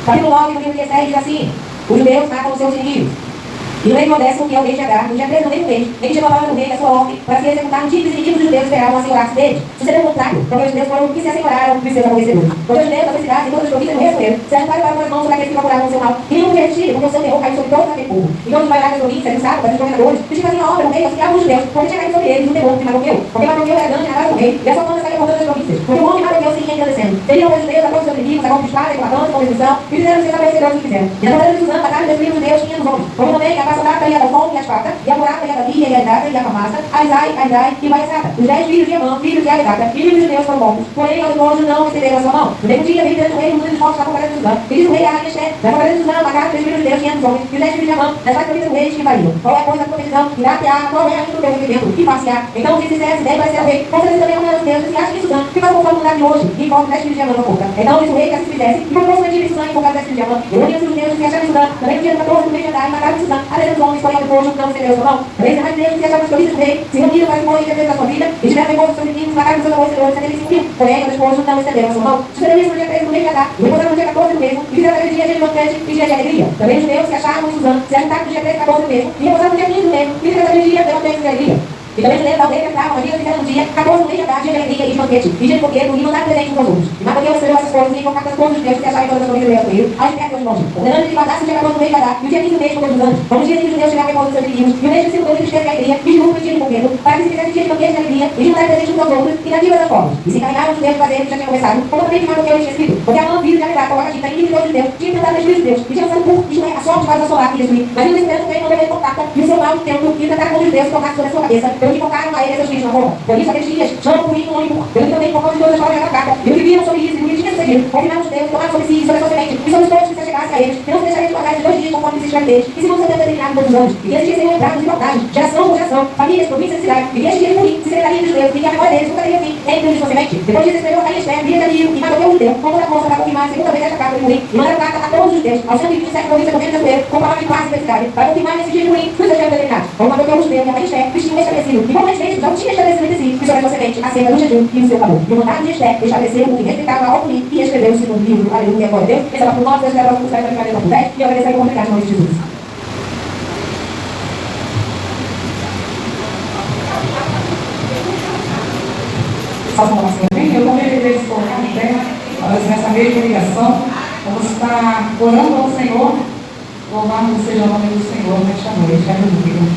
Capítulo 9 do livro de Esdras diz assim: os judeus matam os seus inimigos. E no mês modesto, que é o mês de Agar, no dia 13 do mesmo mês, ele chegou a palavra do rei da sua ordem para se executar no dia que os inimigos dos judeus esperavam assenhorar-se deles. Sucedeu o contrário, porque os judeus foram os que se asseguraram dos seus aborrecedores. Porque os judeus, das cidades e todas as províncias do responderam, se ajuntaram para as mãos sobre aqueles que procuravam o seu mal. E nenhum podia resistir, porque o seu terror caiu sobre todo aquele povo. Então os bailados das províncias, os sátrapas, os governadores, os que faziam a obra no meio, auxiliavam os judeus, porque tinha caído sobre eles um terror de Mardoqueu. Porque Mardoqueu era grande na casa do rei, e a sua fama saía por todas as províncias. Porque o nome de Mardoqueu se ia engrandecendo. Teriam os judeus a todos os seus inimigos, a golpe de espada, com matança, com destruição, e fizeram os seus aborrecedores que fizeram. E as bandeiras de Suzã mataram e destruíram os judeus, tinham os homens. Como também a passa data e a Dalfon e a espada, e a Murata e a Davi, e a Edada e a Camassa, a Isai e Baizata. Os 10 filhos de Amã, filhos de Aledata, filhos dos judeus foram mortos. Porém, aos monges não receberam a sua mão. No mesmo dia, veio diante do rei um número de mortos na fortaleza de Suzã. E disse o rei a Rainha Esther: na fortaleza de Suzã mataram 3 filhos de Deus, 500 homens, e os 10 filhos de Amã, das mais províncias do rei que variam. Qual é, pois, a profissão? Irá tear, qual é ainda o teu entendimento? E passear. Então disse Esther: se der para ser o rei, concedeu também a mulher dos deuses, e acha que Suzã ficou conforme o lugar de hoje, e envolve 10 filhos de Amã na boca. Então disse o rei que assim fizesse, e propôs uma de Suzã e invocar 10 filhos de Amã. E uniam-se os deuses que acharam em Suzã, também no dia 14 do mês de Adar, e mataram Suzã, a 300 homens, porém depois não recebeu a sua mão. Também os demais deuses que acharam as províncias do rei, se reuniram para se morrer em defesa da sua vida, e tiveram temor dos seus inimigos, mataram os seus aborrecedores, e eles se porém, os esposos não receberam a sua mão. Sucedeu isso no dia 13 do mês de Adar, e reposaram no dia 14 do mesmo, e fizeram aquele dia de banquete e dia de alegria. Também os judeus que acharam em Suzã, se ajuntaram no dia 13 e 14 do mesmo, e reposaram no dia 15 do mesmo, e fizeram aquele dia de banquete e de alegria. E também os judeus da aldeia entravam, havia fizeram no dia 14 do mês de Adar, dia de alegria e de banquete, e dia de fogueiro, e mandaram presente uns aos outros. E Mardoqueu recebeu essas coisas e invocaram todos os judeus que acharam em todas as províncias do rei, aos de perto dos monges, ordenando que guardassem o dia 14 do mês de Adar, e o dia 15 do mês por todos os anos, como os dias em que os judeus chegavam a repouso dos seus inimigos, e o mês de 5 de tristeza e alegria, e de lucro e dia de fogueiro, para que se fizesse dia de banquete e alegria, e de mandar presente uns aos outros, e na das povos. E se encarregaram os judeus de fazer o que já tinha começado, como também que Mardoqueu tinha escrito, porque Amã, filho de Aledata, o Agatita, inimigo de Deus, tinha tentado destruir os judeus, e tinha lançado por isto é, a sorte para assolar e destruir, mas eles esperam também não deveria contato, e o seu mal tempo, e tentaram com os judeus tornar sobre a sua cabeça, pelo que invocaram a ele seus filhos na boca. Por isso aqueles dias chamam por mim um único, pelo que também por causa de todas as palavras da carta, e o que viram sobre isso, e o que tinha sucedido, confirmaram os judeus, tomaram sobre si e sobre a sua semente, e sobre os povos que se chegassem a eles, que não se deixariam de pagar de 2 dias conforme se escreve deles, e segundo o seu tempo determinado todos os anos, e que esses dias seriam lembrados de igualdade, geração por geração, famílias, províncias e cidades, e que estes dias por mim se celebrariam dos judeus, e que a memória deles nunca teria fim, entre os de sua semente. Depois disso escreveu a Rainha Esther, filha de Dario, e Mardoqueu o judeu, com toda a força para confirmar a segunda vez esta carta de Purim, e mandaram carta a todos os judeus, aos 127 províncias do reino de Judeus, com palavras de paz e felicidade, para confirmar nesse dia de Purim os seus tempos determinados. Como Mardoqueu o judeu e a Rainha Esther, tinham estabelecido, e convenientemente já tinha estabelecido entre si, que sobre a sua semente, acerca do jejum e do seu amor. E o mandato de Esther estabeleceu o que respeitava ao Purim, e escreveu o segundo livro, aleluia, glória a Deus, esse é o capítulo 9, Deus quer para o 7, para o 10, e obedecer com oportunidade no nome de Jesus. Eu também deveria se colocar em terra, nessa mesma ligação. Vamos estar orando ao Senhor, louvado seja o nome do Senhor nesta noite. Aleluia.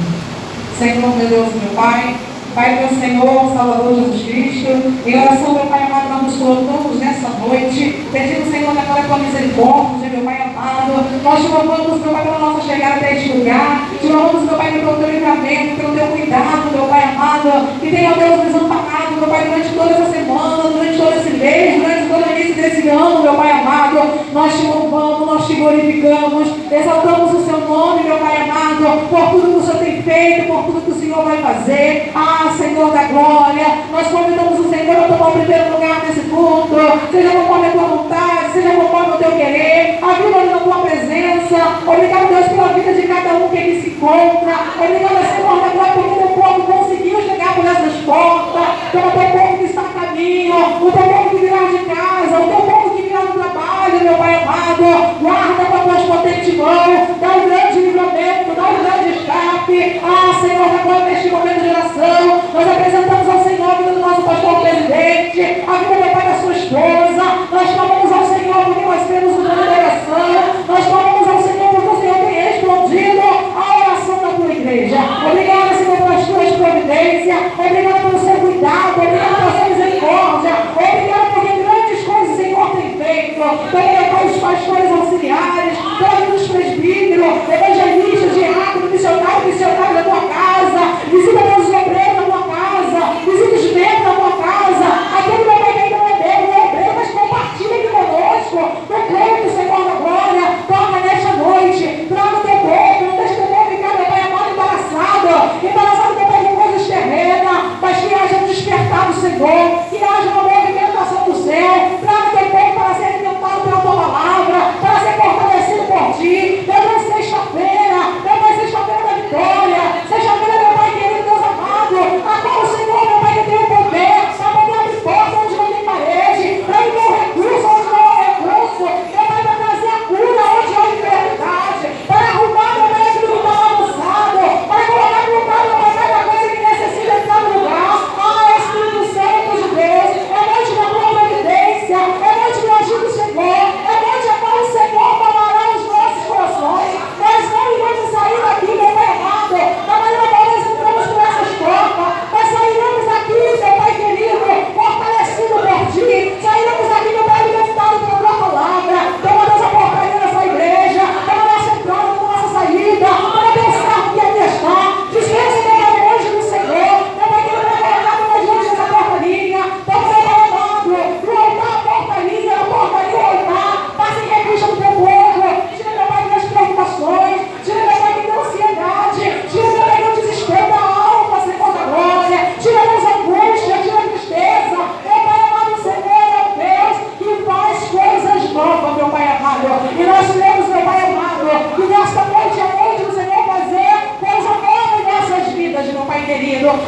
Senhor, meu Deus, meu Pai, Pai, meu Senhor, Salvador Jesus Cristo, em oração, meu Pai amado, nós nos colocamos nessa noite, pedindo, Senhor, agora com a misericórdia, meu Pai amado, nós te louvamos, meu Pai, pela nossa chegada até este lugar, te louvamos, meu Pai, pelo teu livramento, pelo teu cuidado, meu Pai amado, que tenha, Deus, nos amparado, meu Pai, durante toda essa semana, durante todo esse mês, durante todo o início desse ano, meu Pai amado, nós te louvamos, nós te glorificamos, exaltamos o seu nome, meu Pai amado, por tudo que o Senhor tem feito, por tudo que o Senhor vai fazer. Senhor da glória, nós convidamos o Senhor a tomar o primeiro lugar nesse culto, seja conforme a tua vontade, seja conforme o teu querer, ajuda-nos na tua presença. Obrigado, Deus, pela vida de cada um que aqui se encontra. Obrigado, Senhor da glória, porque o teu povo conseguiu chegar por essas portas, pelo teu povo que está a caminho, o teu povo que virá de casa, o teu povo que virá do trabalho, meu Pai amado. Guarda com a tua potente mão, dá um grande livramento, dá um grande escape. Senhor da glória, neste momento de oração, nós apresentamos ao Senhor a vida do nosso pastor presidente, a vida, meu Pai, da sua esposa. Nós clamamos ao Senhor porque nós temos uma oração. Nós clamamos ao Senhor porque o Senhor tem respondido à oração da tua igreja. Obrigado, Senhor, pelas tuas providências. Obrigado pelo seu cuidado. Obrigado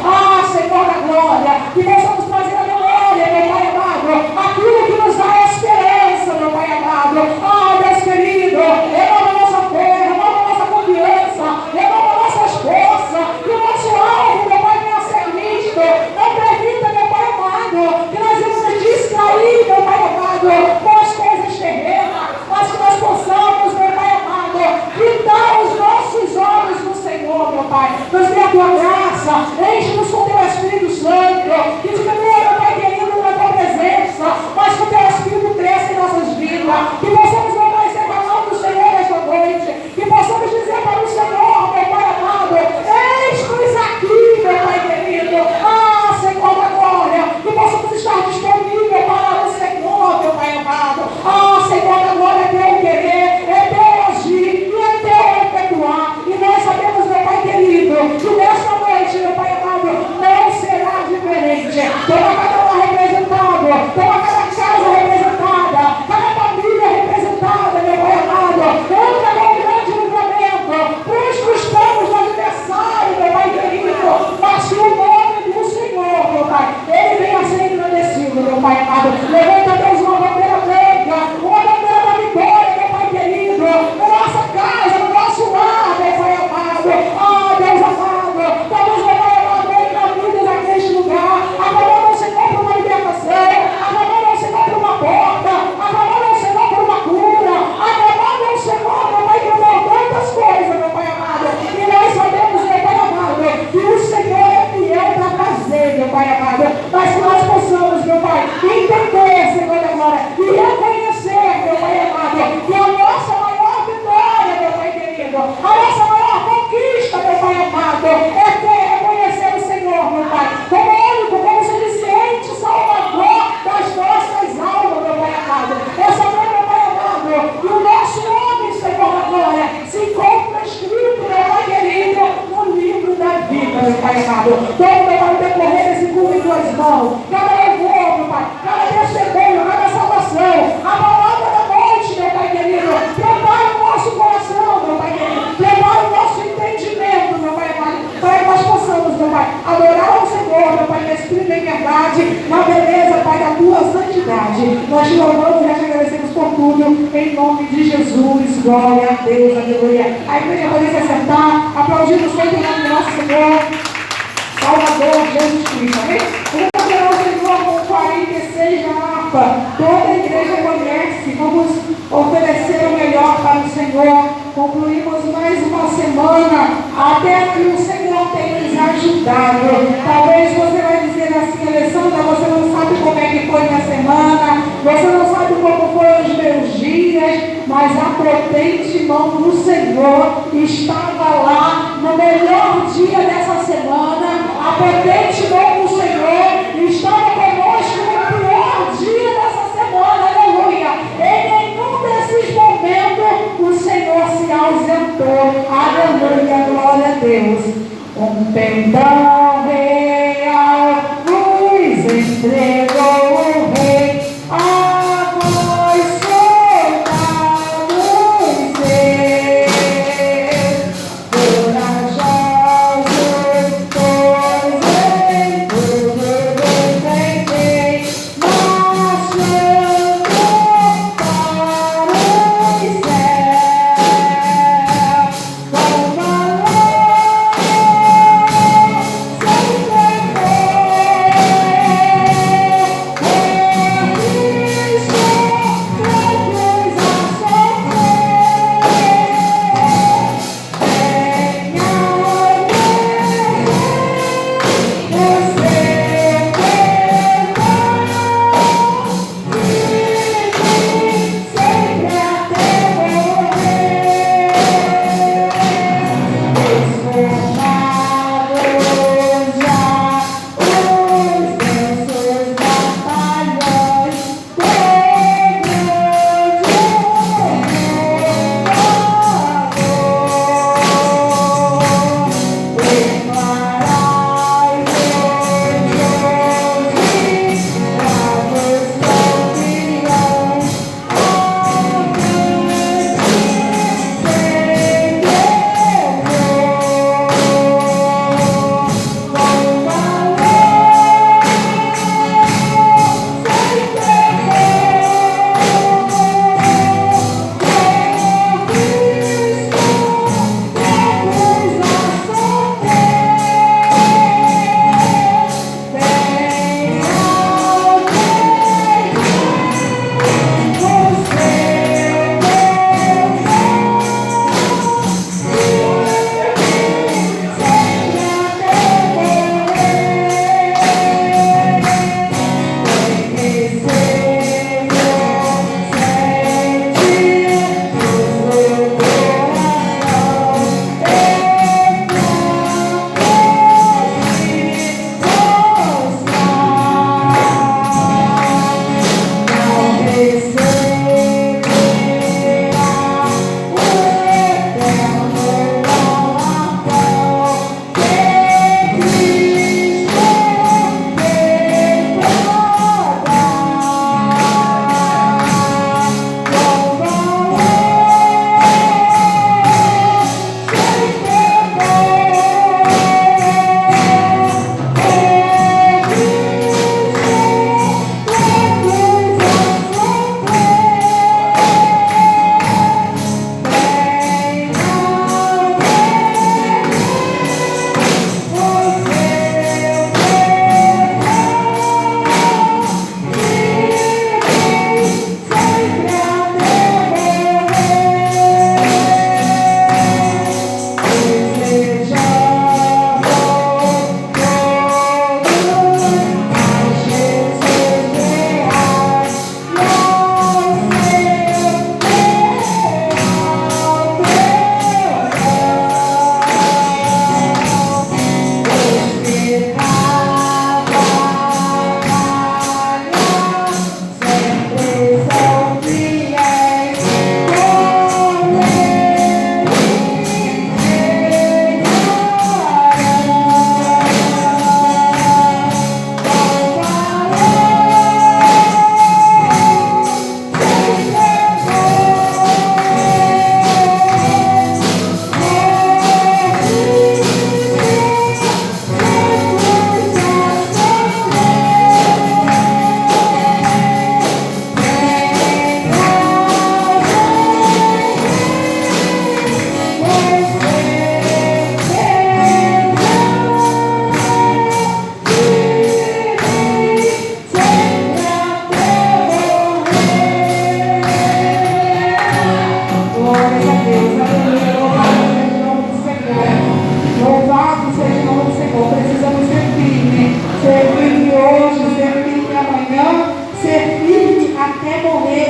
Ah, Senhor da glória, que possamos trazer a memória, meu Pai amado, aquilo que nos dá esperança, meu Pai amado. Ah, Deus querido, renova a nossa fé, renova a nossa confiança, renova nossas forças, que o nosso alvo, meu Pai, venha a ser visto. Não permita, meu Pai amado, que nós vamos nos distrair, meu Pai amado, com as coisas terrenas, mas que nós possamos, meu Pai amado, fitar os nossos olhos no Senhor, meu Pai. Nos dê a tua graça, enche-nos com teu Espírito Santo, que diminua, meu Pai querido, na tua presença, mas que o teu Espírito cresça em nossas vidas, que possamos, meu Pai, ser canal do Senhor nesta noite, que possamos dizer para o Senhor, meu Pai amado, eis-nos aqui, meu Pai querido. Ah, Senhor da glória, que possamos estar disponíveis para o Senhor, meu Pai amado. Ah, Senhor da glória, é teu querer, é teu agir e é teu efetuar. E nós sabemos, meu Pai querido, que nesta noite, meu Pai amado, não será diferente. Toma cada um representado, toma cada casa representada, cada família representada, meu Pai amado. Entra com um grande livramento, frustramos no adversário, meu Pai querido, mas que o nome do Senhor, meu Pai, ele venha a ser engrandecido, meu Pai amado. Levanta, Deus, uma bandeira branca, uma bandeira da vitória, meu Pai querido, na nossa casa, no nosso lar, meu Pai amado. Ah, Deus amado, talvez, meu Pai amado, encaminhos aqui neste lugar, aclamando ao Senhor por uma libertação, aclamando ao Senhor por uma porta, aclamando ao Senhor por uma cura, aclamando ao Senhor, meu Pai, por tantas coisas, meu Pai amado. E nós sabemos, meu Pai amado, que o Senhor é fiel para fazer, meu Pai amado, mas que nós possamos, meu Pai, entender, Senhor da glória, e reconhecer, meu Pai amado, que a nossa maior vitória, meu Pai querido, a nossa maior conquista, meu Pai amado, é ter, reconhecer o Senhor, meu Pai, como único, como suficiente Salvador das nossas almas, meu Pai amado. É saber, meu Pai amado, que o nosso nome, Senhor da glória, se encontra escrito, meu Pai querido, no livro da vida, meu Pai amado. Todo, meu Pai, decorrer desse culto em tuas mãos, cada louvor, meu Pai, cada testemunho, cada salvação, a palavra da noite, meu Pai querido, prepara o nosso coração, meu Pai querido, prepara o nosso entendimento, meu Pai amado, para que nós possamos, meu Pai, adorar ao Senhor, meu Pai, na espírito e em verdade, na beleza, Pai, da tua santidade. Nós te louvamos e te agradecemos por tudo, em nome de Jesus. Glória a Deus, aleluia. A igreja pode se sentar, aplaudindo sempre em nome do nosso Senhor, Salvador Jesus Cristo. Amém? Vamos adorar o Senhor com 46 da harpa. Toda a igreja conhece. Vamos oferecer o melhor para o Senhor. Concluímos mais uma semana, até que o Senhor tem nos ajudado. Talvez você vai dizer assim, Alessandra, você não sabe como é que foi minha semana, você não sabe como foram os meus dias, mas a potente mão do Senhor estava lá no melhor dia dessa semana. A potente mão do Senhor estava conosco no pior dia dessa semana, aleluia. Em nenhum desses momentos o Senhor se ausentou, aleluia, glória a Deus. Um pendão real nos entregou o Rei, a voz solta-nos ser, corajosos, pois em tudo defendei, marchando para o céu, com valor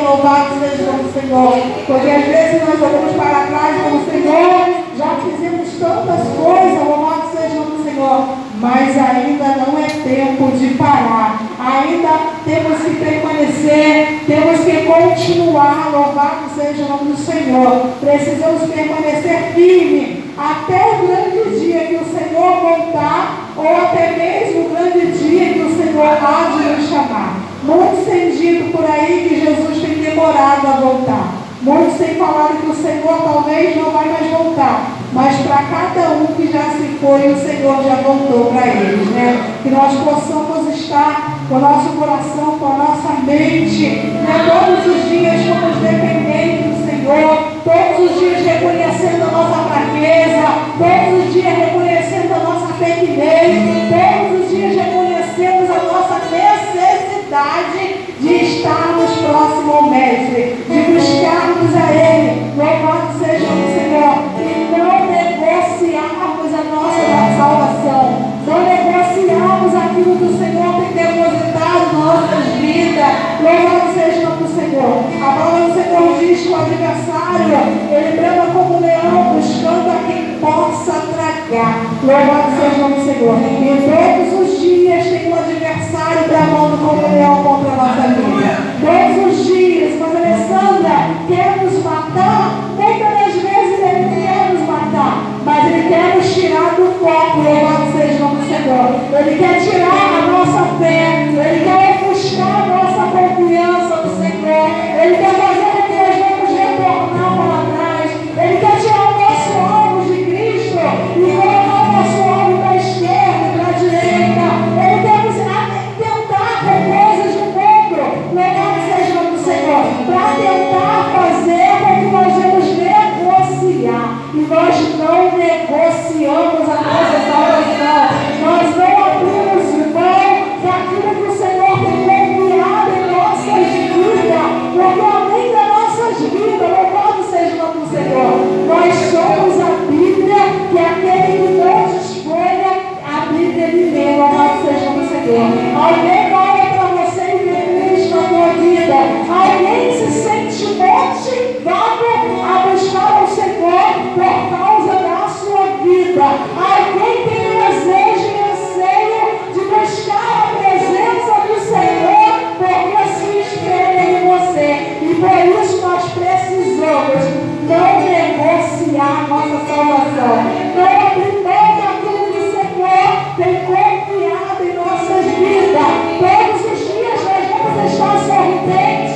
louvado seja o nome do Senhor. Porque às vezes nós olhamos para trás como Senhor, já fizemos tantas coisas, louvado seja o nome do Senhor. Mas ainda não é tempo de parar. Ainda temos que permanecer, temos que continuar, louvado seja o nome do Senhor. Precisamos permanecer firme até o grande dia que o Senhor voltar, ou até mesmo o grande dia que o Senhor há de nos chamar. Muitos têm dito por aí que Jesus tem demorado a voltar. Muitos têm falado que o Senhor talvez não vai mais voltar. Mas para cada um que já se foi, o Senhor já voltou para eles, né? Que nós possamos estar com o nosso coração, com a nossa mente, né? Todos os dias somos dependentes do Senhor, todos os dias reconhecendo a nossa fraqueza, todos os dias reconhecendo a nossa pequenez, todos os dias reconhecendo a nossa necessidade de estarmos próximos ao Mestre, de buscarmos a Ele. Louvado seja o Senhor. E não negociarmos a nossa salvação, não negociarmos aquilo que o Senhor tem depositado nas nossas vidas. Louvado seja o nome do Senhor. A palavra do Senhor diz que o adversário, ele brama como um leão, buscando a quem possa tragar. Louvado seja o nome do Senhor. E todos os dias tem um adversário bramando como um leão contra a nossa vida. Todos os dias, mas Alessandra quer nos matar. Muitas das vezes ele não quer nos matar, mas ele quer nos tirar do foco. Louvado seja o nome do Senhor. Ele quer tirar a nossa fé, ele quer ofuscar a nossa confiança no Senhor, ele quer fazer com que nós vamos retornar para trás, ele quer tirar o nosso alvo de Cristo e colocar o nosso alvo para a esquerda, para a direita. Ele quer nos tentar com coisas do mundo. Louvado seja o nome do Senhor, para tentar fazer com que nós vamos negociar. E nós não negociamos a nossa salvação. Nós não abrimos mão daquilo que o Senhor tem confiado em nossas vidas. Porque além das nossas vidas, louvado seja o nome do Senhor, nós somos a Bíblia, que é aquele que não escolha a Bíblia de lê. Louvado seja o nome do Senhor. Alguém olha para você e vê Cristo na tua vida. Alguém se sente motivado a buscar o Senhor por causa da sua vida. Alguém tem desejo e anseio de buscar a presença do Senhor porque se espelha em você. E por isso nós precisamos não negociar nossa salvação. Não abrir mão daquilo que o Senhor tem confiado em nossas vidas. Todos os dias nós vamos estar sorridentes.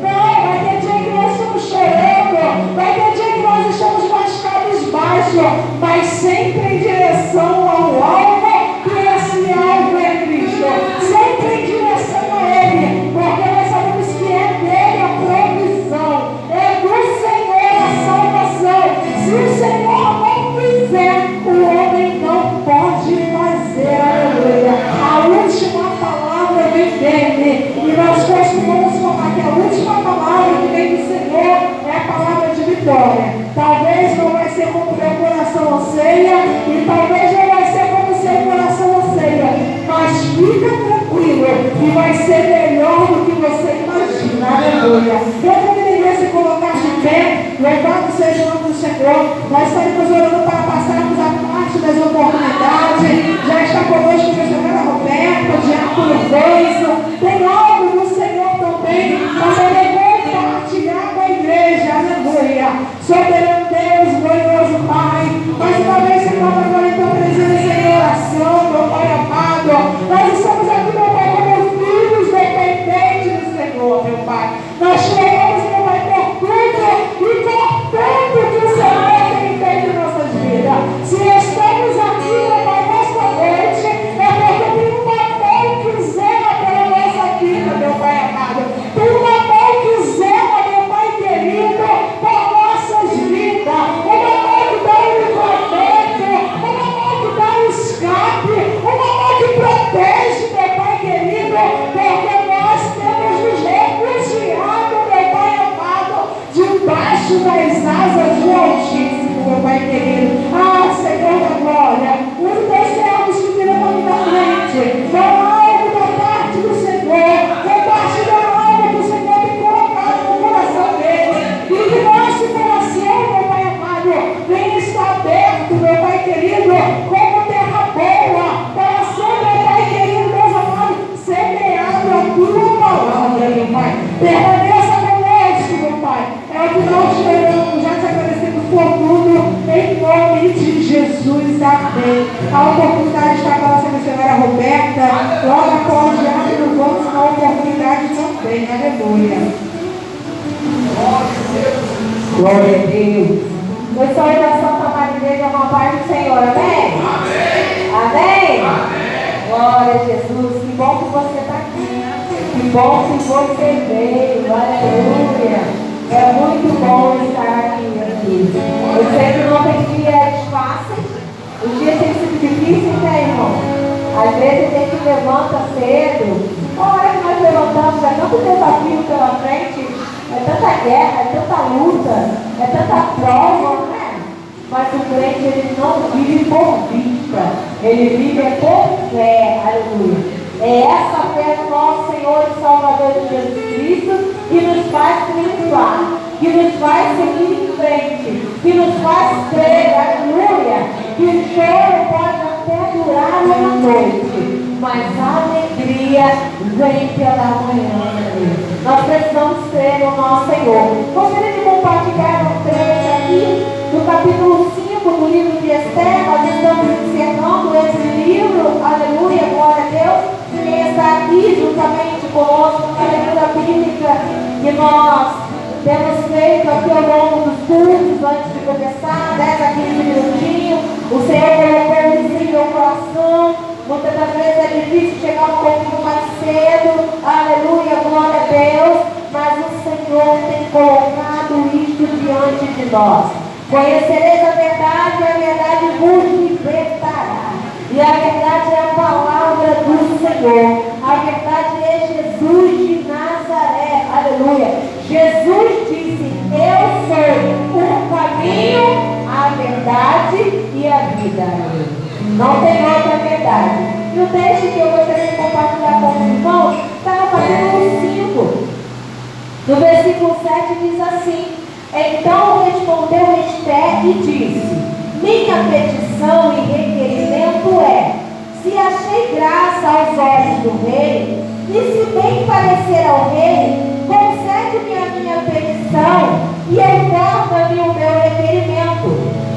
Não, vai ter dia que nós estamos chorando, vai ter dia que nós estamos mais cabisbaixo, mas sempre em direção ao alvo, que esse alvo é Cristo. Sempre em direção a Ele, porque nós sabemos que é dele a provisão, é do Senhor a salvação. Se o Senhor não fizer, o homem não pode fazer. Aleluia. A última palavra vem dele, e nós costumamos falar que a última palavra que vem do Senhor é a palavra de vitória. Talvez não vai ser como o teu coração anseia, e talvez não vai ser como o seu coração anseia, mas fica tranquilo que vai ser melhor do que você imagina. Aleluia. Eu deveria se colocar de pé. Louvado seja o nome do Senhor. Nós estaremos orando para passarmos a parte das oportunidades. Já está conosco o missionário Roberto, o diácono Benção. Tem algo do Senhor também para poder compartilhar com a igreja. Aleluia. Soberano Deus, glorioso Pai, mais uma vez se encontra agora em tua presença em oração, meu Pai amado. Nós estamos aqui, meu Pai, como filhos dependentes do Senhor, meu Pai. Nós chegamos, meu Pai, por tudo e por tudo que o Senhor tem feito em nossas vidas. Se estamos aqui, meu Pai, nesta noite, é porque tem uma mão que zela pela nossa vida, meu Pai amado. Tem uma mão que zela, meu Pai querido, por nossas vidas. Uma mão que dá o livramento, uma mão que dá o escape, uma mão que protege, meu Pai querido, porque nós temos nos refugiado, meu Pai amado, debaixo das asas do Altíssimo, meu Pai querido. Ah, Senhor da glória, os teus servos que virão ali na frente, dão algo da parte do Senhor, compartilham algo que o Senhor tem colocado no A oportunidade está com a nossa missionária Roberta, logo após o Diário do Vamos, uma oportunidade também. Aleluia. Glória a Deus. Eu sou da Santa Maria Igreja, uma paz do Senhor. Amém? Amém? Glória a Jesus. Que bom que você está aqui. Que bom que você veio. Aleluia. É muito bom estar aqui. Eu sei que não tem dias fáceis. Os dias têm sido difíceis, né, irmão? Às vezes tem que levantar cedo. A hora que nós levantamos, é tanto desafio pela frente, é tanta guerra, é tanta luta, é tanta prova, né? Mas o crente, ele não vive por vista, ele vive por fé, aleluia. É essa fé do nosso Senhor e Salvador Jesus Cristo que nos faz triunfar, que nos faz seguir em frente, que nos faz crer, aleluia, que o choro pode até durar uma noite, mas a alegria vem pela manhã, aleluia. Nós precisamos crer no nosso Senhor. Gostaria de compartilhar um trecho aqui do capítulo 5 do livro de Esther. Nós estamos encerrando esse livro, aleluia, glória a Deus. Quem está aqui juntamente conosco na leitura bíblica que nós temos feito aqui ao longo dos cultos, antes de começar, 10 a 15 minutinhos, o Senhor colocou isso em meu coração. Muitas das vezes é difícil chegar um pouquinho mais cedo, aleluia, glória a Deus, mas o Senhor tem colocado isto diante de nós. Conhecereis a verdade vos libertará. E a verdade é a palavra do Senhor. A verdade é Jesus de Nazaré. Aleluia. Jesus disse: eu sou o caminho, a verdade e a vida. Não tem outra verdade. E o texto que eu gostaria de compartilhar com os irmãos está no capítulo 5. No versículo 7 diz assim: então respondeu Esther e disse: minha petição e requerimento é: se achei graça aos olhos do rei, e se bem parecer ao rei, concede-me a minha petição e outorga-me o meu requerimento.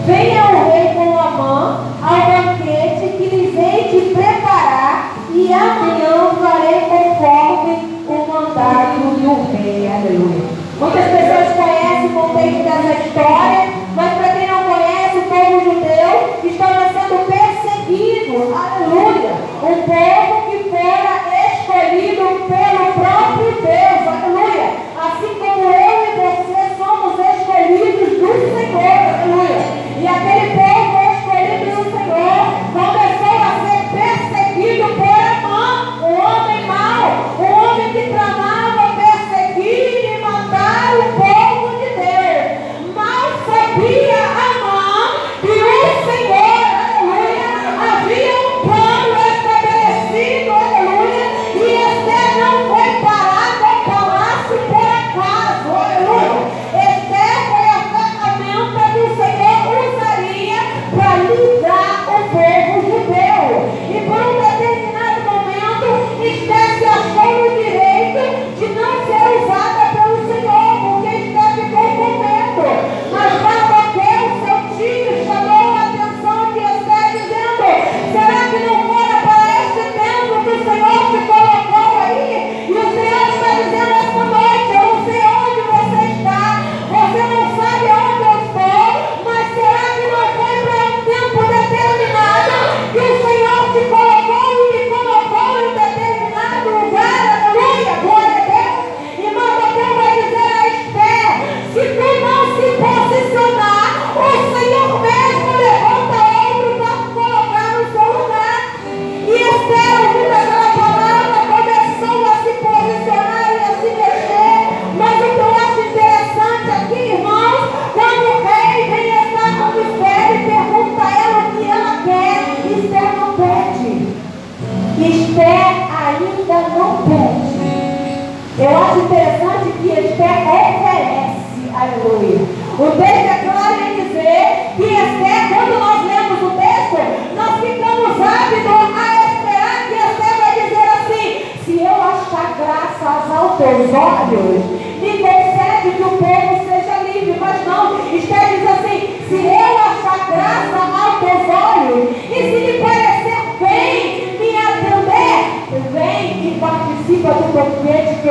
Venha o rei com Amã ao banquete que lhes hei de preparar, e amanhã farei conforme o mandado do rei. Aleluia. Muitas pessoas conhecem o contexto dessa história, mas para quem não conhece, o povo judeu estava sendo perseguido. Aleluia. Um povo que fora escolhido pelo próprio Deus. Aleluia. Assim como eu e você somos escolhidos do Senhor. Aleluia. E aquele povo escolhido do Senhor começou a ser perseguido por Amã, um homem mau, um homem que tramava perseguir e matar o povo de Deus. Mal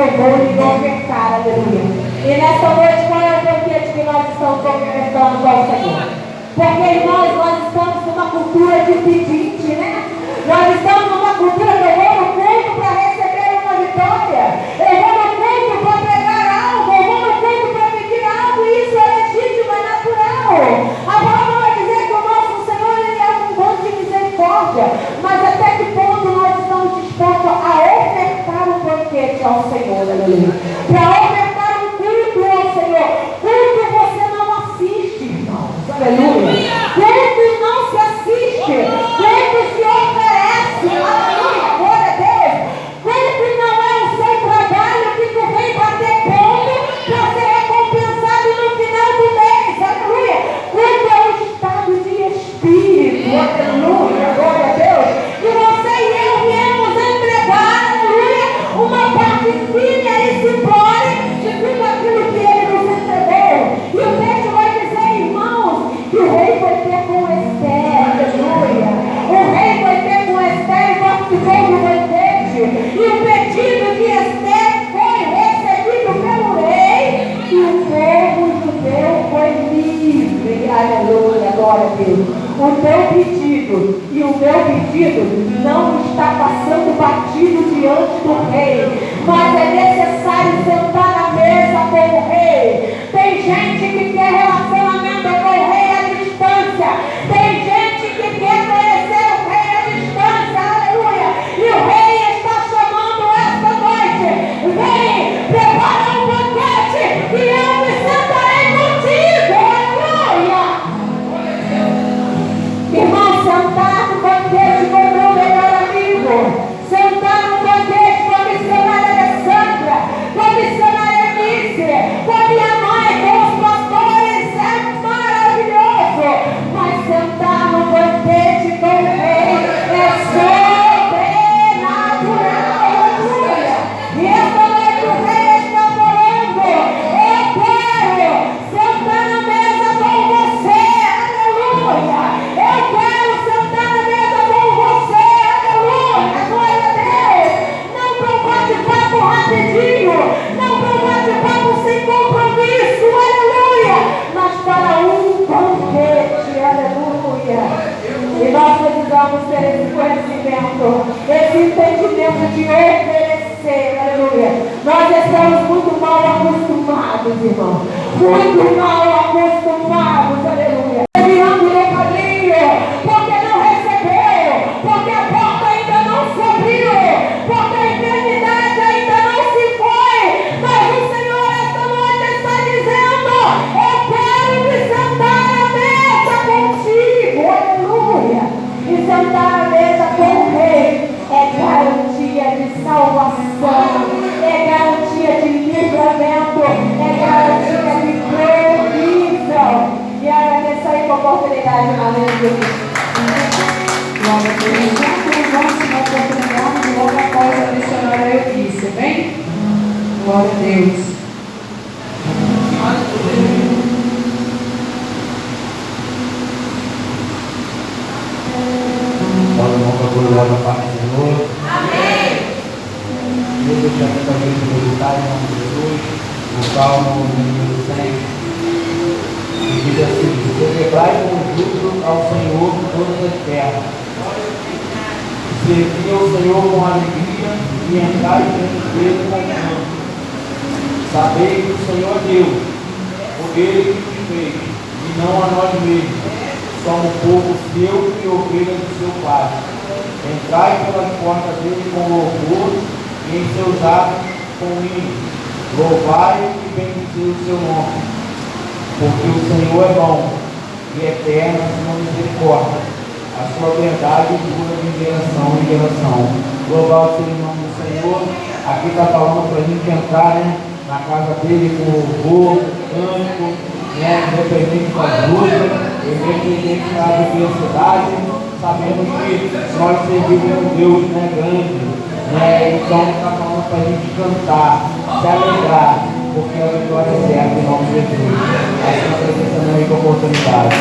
louvor e ofertar, aleluia. E nesta noite, qual é o banquete que nós estamos ofertando ao Senhor? Porque, irmãos, nós estamos numa cultura de pedinte, né? Nós estamos numa cultura que eu vou no culto para receber uma vitória. Eu vou no culto para pregar algo. Eu vou no culto para pedir algo. E isso é legítimo, é natural. A palavra vai dizer que o nosso Senhor ele é abundante de misericórdia. Mas até que ponto nós estamos dispostos a ofertar um banquete ao Senhor, aleluia? Para ofertar um culto ao Senhor. Culto você não assiste, irmãos, aleluia. Culto não se assiste. Culto se oferece, aleluia, glória a Deus. Culto não é o seu trabalho que tu vem bater ponto para ser recompensado no final do mês, aleluia. Culto é um estado de espírito, aleluia, glória a Deus. E você e eu viemos entregar, aleluia, uma partezinha e simplória de tudo aquilo que ele nos entregou. E o texto vai dizer, irmãos, que o rei foi ter com Esther, aleluia. O rei foi ter com Esther e participou do banquete. E o pedido de Esther foi recebido pelo rei. E o povo judeu foi livre. Aleluia, glória a Deus. O teu pedido e o meu pedido não está passando batido diante do rei. Mas é necessário sentar à mesa com o rei. Tem gente que quer relacionamento com o rei à distância. Tem gente que quer conhecer o rei à distância, aleluia. E o rei está chamando esta noite. Vem, prepara um banquete e eu me sentarei contigo, aleluia. Irmão, sentar no banquete com o meu melhor amigo. Sentar no banquete com a missionária Alessandra, com a missionária Nícia, com a minha mãe, com os pastores, é maravilhoso. Mas sentar no banquete com o rei é sobrenatural, aleluia. E esta noite o rei está falando, eu quero sentar na mesa com você, aleluia. Eu quero sentar na mesa com você, aleluia, glória a Deus. Não para um bate-papo rapidinho, não para um bate-papo sem compromisso, aleluia, mas para um banquete, aleluia. E nós precisamos ter esse conhecimento, esse entendimento de oferecer, aleluia. Nós estamos muito mal acostumados, irmão, muito mal acostumados, aleluia. Enviando o padrinho, porque não recebeu, porque a porta ainda não se abriu, porque a eternidade ainda não se foi. Mas o Senhor esta noite está dizendo, eu quero me sentar à mesa contigo, aleluia. E sentar à mesa com o rei é garantia de salvação, é garantia de livramento, é garantia de provisão. E agradeço aí com a oportunidade, na nome de Jesus. Glória a Deus. Já tem uma oportunidade, logo após a missionária Eunice, bem? Glória a Deus. Nós vamos adorar a paz do Senhor. Amém. Deus te abençoe a gente meditar em nome de Jesus. O Salmo número 100. E diz assim: celebrai com júbilo ao Senhor todas as terras. Servi ao Senhor com alegria e entrai diante dele com canto. Sabei que o Senhor é Deus, por ele que nos fez, e não a nós mesmos. Somos povo seu e ovelhas do seu Pai. Entrai pelas portas dele com louvor e em seus atos com hino. Louvai e bendizei o seu nome. Porque o Senhor é bom e eterna a sua misericórdia. A sua verdade dura de geração em geração. Louvado seja o nome do Senhor. Aqui está falando para a gente entrar, né, na casa dele com louvor, canto, né, independente das lutas. Independente da adversidade, sabemos que nós servimos um Deus, né, grande, né, então está falando para a gente cantar, se alegrar, porque a vitória é certa em nome de Jesus. Assim nós precisamos aí com a oportunidade.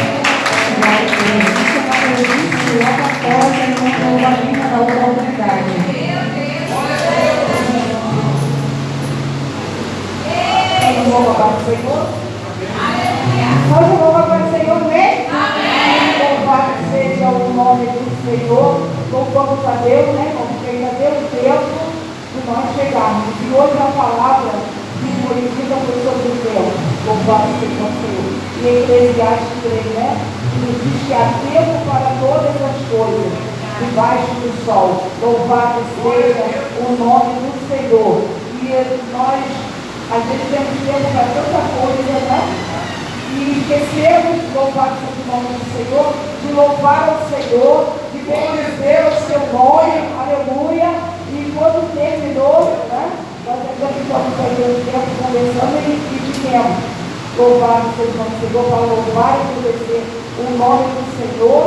Logo após a irmã da outra oportunidade. louvado o Senhor? Pode louvar o Senhor, amém? Louvado seja o nome do Senhor. Louvamos a Deus, né? Porque ainda deu tempo de nós chegarmos. E hoje a palavra que foi dita foi sobre o céu. Louvado seja o Senhor. E em Eclesiastes 3, né? Que nos diz que há tempo para todas as coisas debaixo do sol. Louvado seja o nome do Senhor. E nós, às vezes, temos tempo para tanta coisa, né? E esquecemos, louvado seja o nome do Senhor, de louvar ao Senhor, de bendizer o seu nome, aleluia. E quando terminou, né? Nós ainda ficamos aí um tempo conversando e dissemos, louvado seja o nome do Senhor, para louvar e agradecer o nome do Senhor.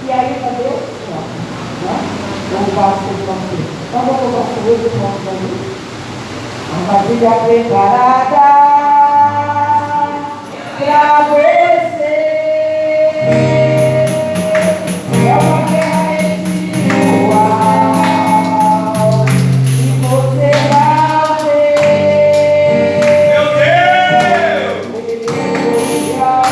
E aí, cadê o Senhor? Né? Louvado seja o nome do Senhor. Então, vamos louvar o Senhor de novo aí. A vida preparada pra você é uma guerra espiritual e você vai ver. Meu Deus! Ele vai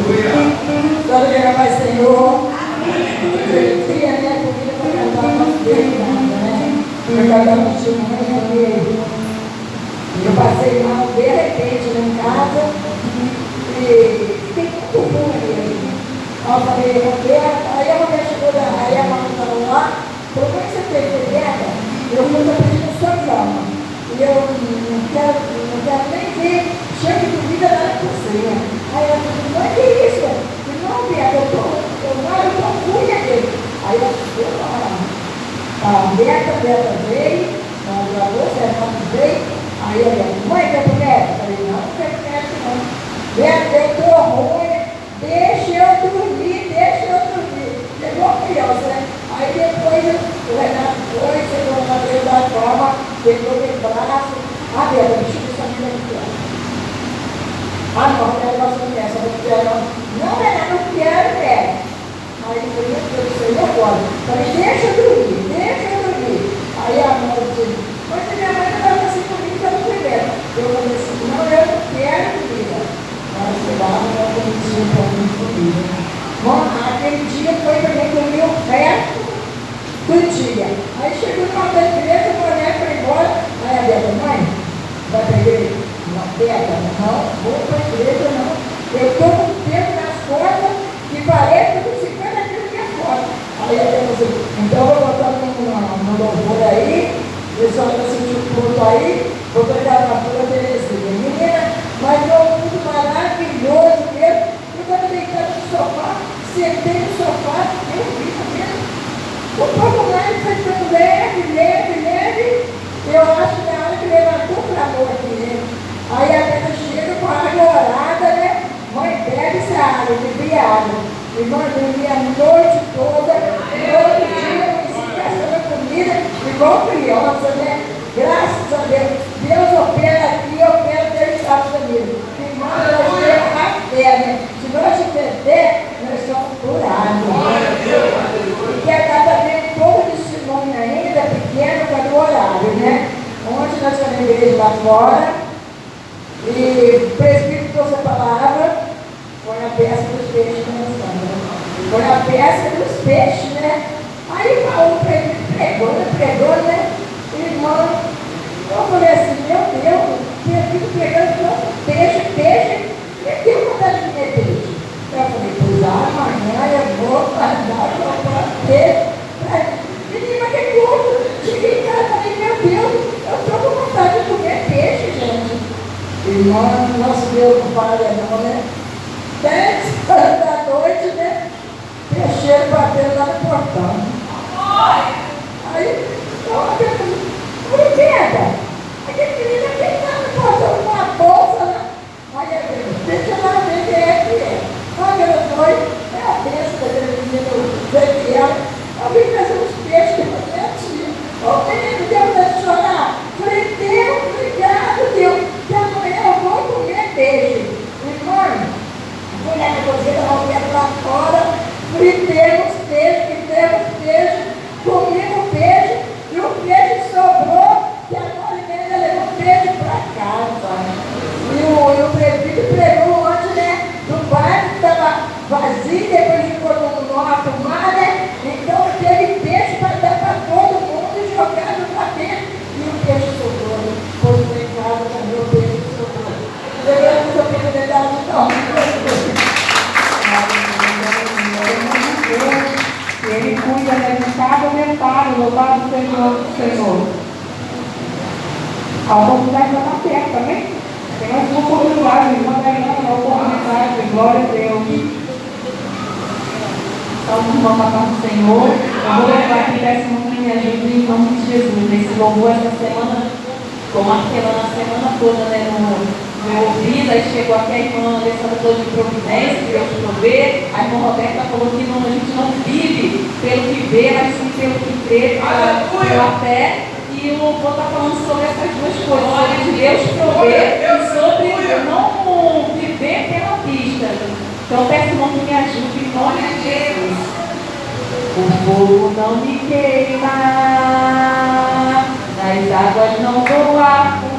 Todo dia vai, Senhor. Cria minha comida para cantar o nosso Deus, né? Para cantar o nosso dele. Eu passei mal de repente lá em casa e fiquei muito ruim ali. Eu falei, aí a mulher chegou da aí a mãe estava lá, falou, como é que você fez dieta? Eu fui para pedir no sua cama. E eu não quero nem ver cheio de comida lá na cozinha. Aí ela falou, não é que isso? Eu não, viado, eu tô ruim aqui. Aí eu fui lá. A Beta veio, a Fernanda veio. Aí eu mãe, quer boneca? Eu falei, não quer boneca não. Beta, eu tô ruim, deixa eu dormir. Chegou a criança, né? Aí depois o Renato foi, chegou na beira da cama, pegou meu braço. Ah, Beta, deixa eu ver essa menina aqui. Ah, não, eu quero mais criança, não quero não. Não, Renato, não quero, velho. Aí ele falou, meu Deus do céu, eu pode. Falei, deixa eu dormir. Aí a mãe disse, mas minha mãe não vai fazer comigo pelo primeiro. Eu falei assim, não, eu não quero comida. Mas sei lá, não acontecia para mim comida. Bom, aquele dia foi para mim comer o resto do dia. Aí chegou na hora da igreja, a mulher foi embora. Aí a Beta, mãe, vai para a igreja? Não, Beta, não, vou para a igreja não. Eu estou com o tempo nas costas e parece que eu tenho 50 quilos de minha foto. Aí eu falei assim, então eu vou botar no louvor aí, eu só estou sentindo ponto aí, vou pegar uma flor Terezinha. Menina, mas é um mundo maravilhoso mesmo. Eu estava deitado no sofá, sentei no sofá, eu vi mesmo. O povo lá foi tão leve. Eu acho que na hora que levantou para amor aqui, né? Aí a Beta chega com a água orada, né? Mãe, bebe essa água, bebi água. Irmã, dormi a noite toda, todo dia, eu caçando comida, igual criança, né? Graças a Deus, Deus opera aqui, opera Deus Estados Unidos. Irmã, nós temos a fé, né? Se nós tivermos fé, nós somos curados. Porque a cada vez pouco testemunho ainda, pequeno, para o horário, né? Ontem nós fomos na igreja lá fora, e o presbítero trouxe a palavra. Foi na pesca dos peixes, Foi na pesca dos peixes, né? Aí o pregou, né? Irmão, eu falei assim, meu Deus, eu pegando tanto peixe, e deu vontade de comer peixe. Eu falei, pois amanhã eu vou comprar peixe. Menina, que curto. Cheguei em casa e falei, meu Deus, eu estou com vontade de comer peixe, gente. Irmão, nosso Deus não para não, né? 10 horas da noite, né? Peixeiro batendo lá no portão. Aí, eu entenda. Aquele menino aqui está no portão com uma bolsa, né? Aí eu deixa lá ver quem é que é. Quando eu fui, é a bênção daquele menino Daniel. Eu vim trazer uns peixes que eu tinha. Ô menino, deu vontade de chorar. Falei, Deus, obrigado, Deus, que amanhã eu vou comer peixe. Irmão, fui lá na cozinha, rompendo lá fora, fritemos peixe, comemos peixe, e o peixe sobrou, e a Maria ainda levou peixe para casa. E o presbítero pregou ontem, né, do bairro que estava vazio, depois ficou no arrumar, né? Então teve peixe para dar para todo mundo e jogado para dentro, e o peixe sobrou. Depois foi em casa, também o peixe sobrou. Eu não sou oportunidade, não. Ele cuida de cada detalhe, louvado seja o Senhor. A oportunidade já está perto, também. Tem mais uma oportunidade, irmã Daiana, uma oportunidade, glória a Deus. Então, vamos falar com o Senhor. Eu vou levar aqui, peço muito que me ajude em nome de Jesus. Nesse louvor, essa semana, estou martelando a semana toda, né, no meu ouvido, aí chegou aqui a irmã Alessandra falou de providência, Deus provê. A irmã Roberta falou que não, a gente não vive pelo que vê, mas sim pelo que crê, pela fé. E o louvor está falando sobre essas duas coisas, sobre Deus prover e sobre não viver pela vista. Então peço, irmão, que me ajude em nome de Jesus. O fogo não me queima, nas águas não vou afundar.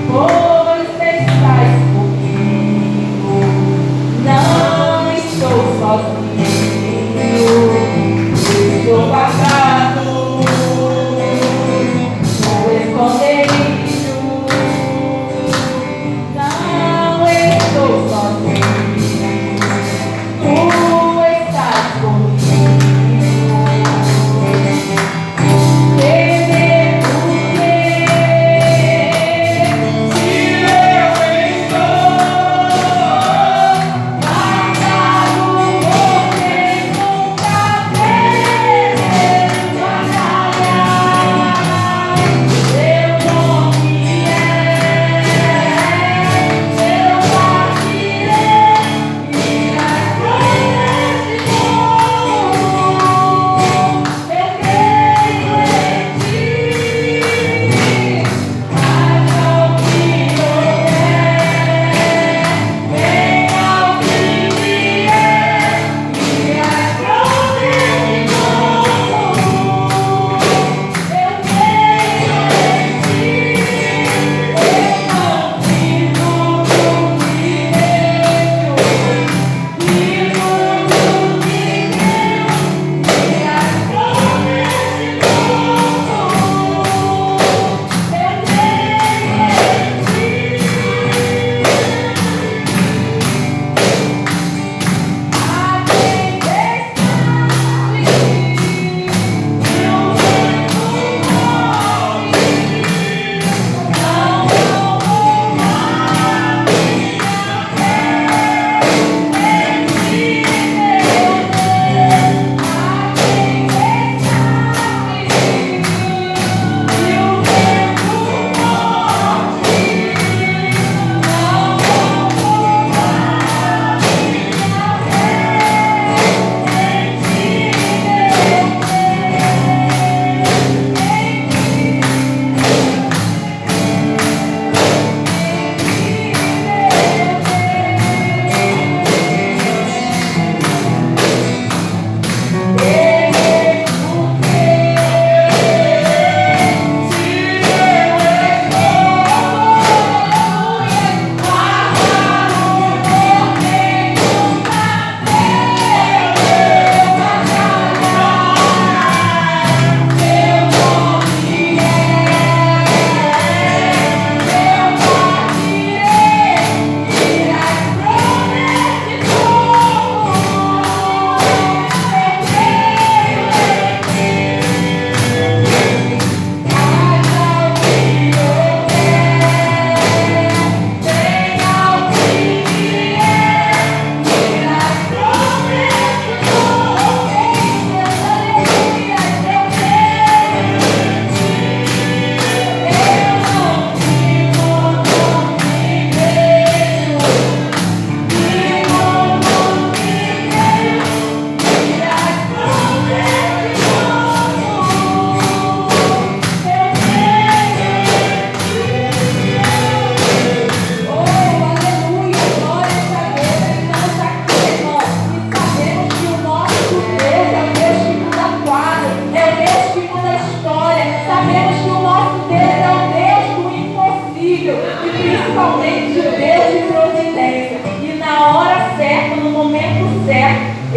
Pois estás comigo,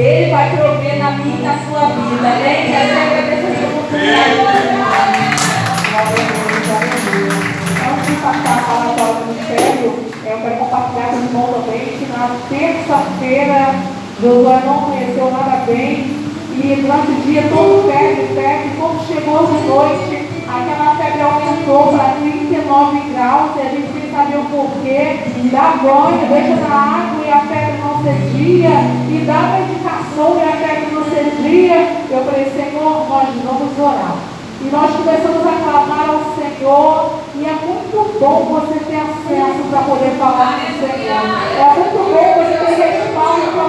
Ele vai prover na minha e na sua vida. Amém? Recebe essa oportunidade. Antes de passar a palavra ao ministério, eu quero compartilhar com o irmão também que na terça-feira Josué não conheceu nada bem e durante o dia todo febre, quando chegou de noite, aquela febre aumentou para 39 graus e a gente sem saber o porquê, dá banho, deixa na água e a febre não cedia, e dá medicação e a febre não cedia. Eu falei, Senhor, nós vamos orar. E nós começamos a clamar ao Senhor, e é muito bom você ter acesso para poder falar com o Senhor. É muito bom você ter respaldo para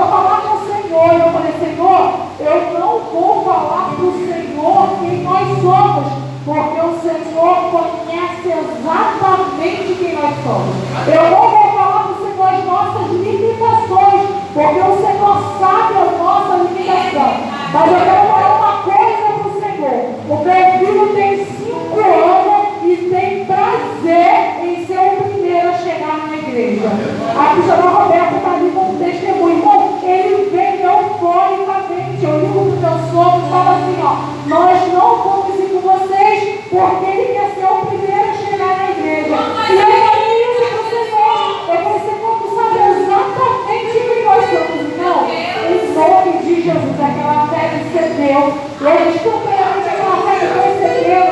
falar com o Senhor. Eu falei, Senhor, eu não vou falar para o Senhor quem nós somos, porque o Senhor conhece exatamente quem nós somos. Eu não vou falar para o Senhor as nossas limitações, porque o Senhor sabe a nossa limitação. Mas eu quero falar uma coisa para o Senhor. O meu filho tem 5 anos e tem prazer em ser o primeiro a chegar na igreja. A missionária Roberta está ali com um testemunho. Bom, ele vem euforicamente. Eu ligo para o meu sogro e falo assim, ó, nós não vamos ir com vocês porque ele quer ser o primeiro a chegar na igreja. E eu falei isso para o Senhor. Eu falei, Senhor, tu sabe exatamente quem nós somos. Não, em nome de Jesus, aquela febre cedeu. Eles também, aquela febre foi cedeu.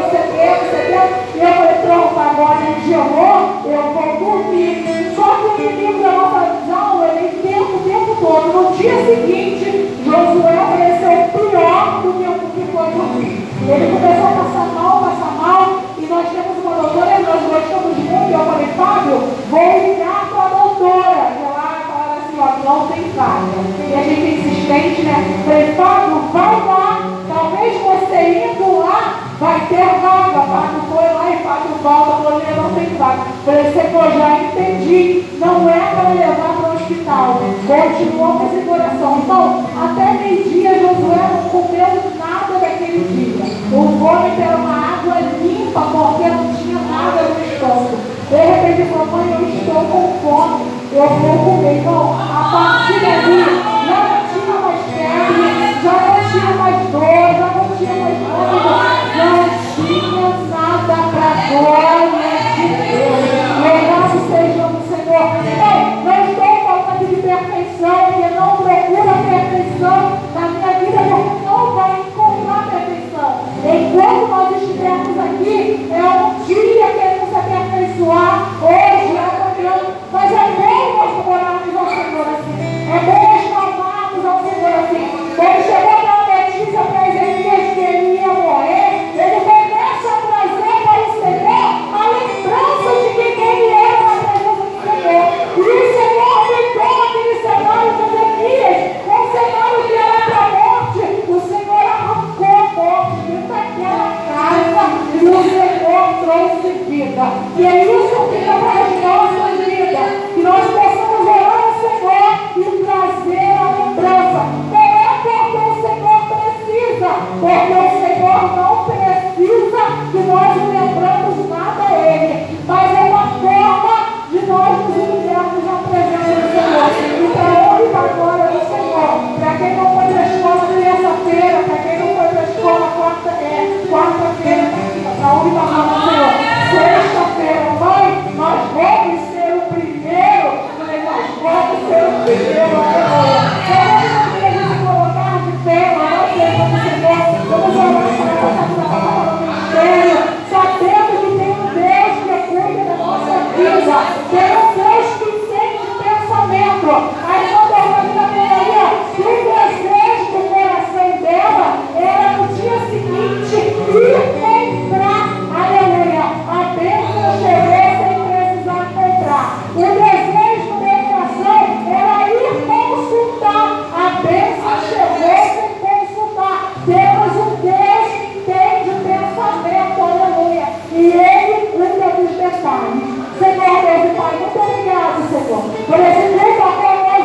E eu falei, pronto, agora eu vou dormir. Só que o menino da nossa aula, ele tenta o tempo todo. No dia seguinte, Josué apareceu pior do que o que foi dormir. Ele começou a passar mal, e nós temos uma doutora, e nós gostamos muito. Eu falei, Fábio, vou ligar para a doutora. E lá falaram assim, ó, não tem vaga. E a gente é insistente, né? Falei, Fábio, vai lá. Talvez você indo lá, vai ter vaga. Fábio foi lá e Fábio volta, falou, não tem vaga. Falei, Senhor, já entendi. Não é para levar para o hospital. Continuou com esse coração. Então, até meio-dia, Josué não comeu nada daquele dia. O vômito era uma água limpa, porque não tinha nada no estômago. De repente, ele falou, mãe, eu estou com fome. Eu vou comer. Então, a partir dali, já não tinha mais febre, já não tinha mais dor, já não tinha mais vômito, não tinha nada para glória de Deus. Louvado seja o Senhor. Não estou falando de perfeição, porque não procura perfeição na minha vida, porque não vai encontrar perfeição. Enquanto nós estivermos aqui, é um dia que queremos se aperfeiçoar, hoje, amanhã, mas é bom nós orarmos ao Senhor assim, é bom nós clamarmos ao Senhor assim. Quando chegou a notícia para Ezequias que ele ia morrer, ele começa a trazer para o Senhor a lembrança de quem ele era na presença do Senhor. E o Senhor mudou aquele cenário de Ezequias, um cenário que era para a morte. O Senhor arrancou a morte daquela casa e o Senhor trouxe vida. E é isso que fica para as nossas vidas, que nós possamos orar ao Senhor e trazer a lembrança. Não é porque o Senhor precisa, porque o Senhor não precisa que nós lembramos nada a Ele, mas é uma forma de nós nos humilharmos na presença do Senhor. E para honra e para a glória do Senhor, para quem não foi para a escola terça-feira, para quem não foi para a escola quarta-feira, para honra e para a glória do Senhor, sexta-feira, mãe, nós vamos ser o primeiro, nós vamos ser o primeiro, aleluia. Vamos nos colocar de pé, nós temos o Senhor, vamos orar para a nossa ministério, sabendo que tem um Deus que cuida da nossa vida, tem um Deus que entende pensamento. A irmã da Maria, que o desejo do coração dela era no dia seguinte ir comprar, aleluia, a bênção chegou sem precisar comprar. O desejo do meu coração era ir consultar, a bênção chegou sem consultar. Temos um Deus que entende o pensamento, aleluia, e Ele cuida dos detalhes. Senhor, Deus e Pai, muito obrigado, Senhor, por esse tempo agora nós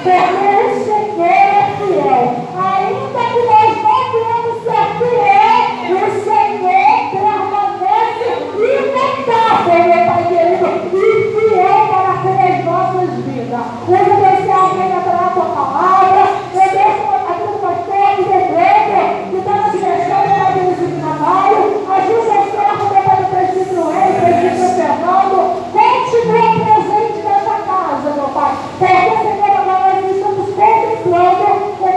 porque o Senhor é fiel. Ainda que nós não venhamos ser fiel, o Senhor permanece imutável, meu Pai querido, e fiel para com as nossas vidas. Hoje vai ser alguém na tua palavra, eu deixo aquilo que nós temos de igreja, que está nos deixando para o trabalho, ajuda o servo, meu Pai, do presbítero Reis, presbítero Fernando, continua presente nessa casa, meu Pai, porque, Senhor, agora nós estamos contemplando o teu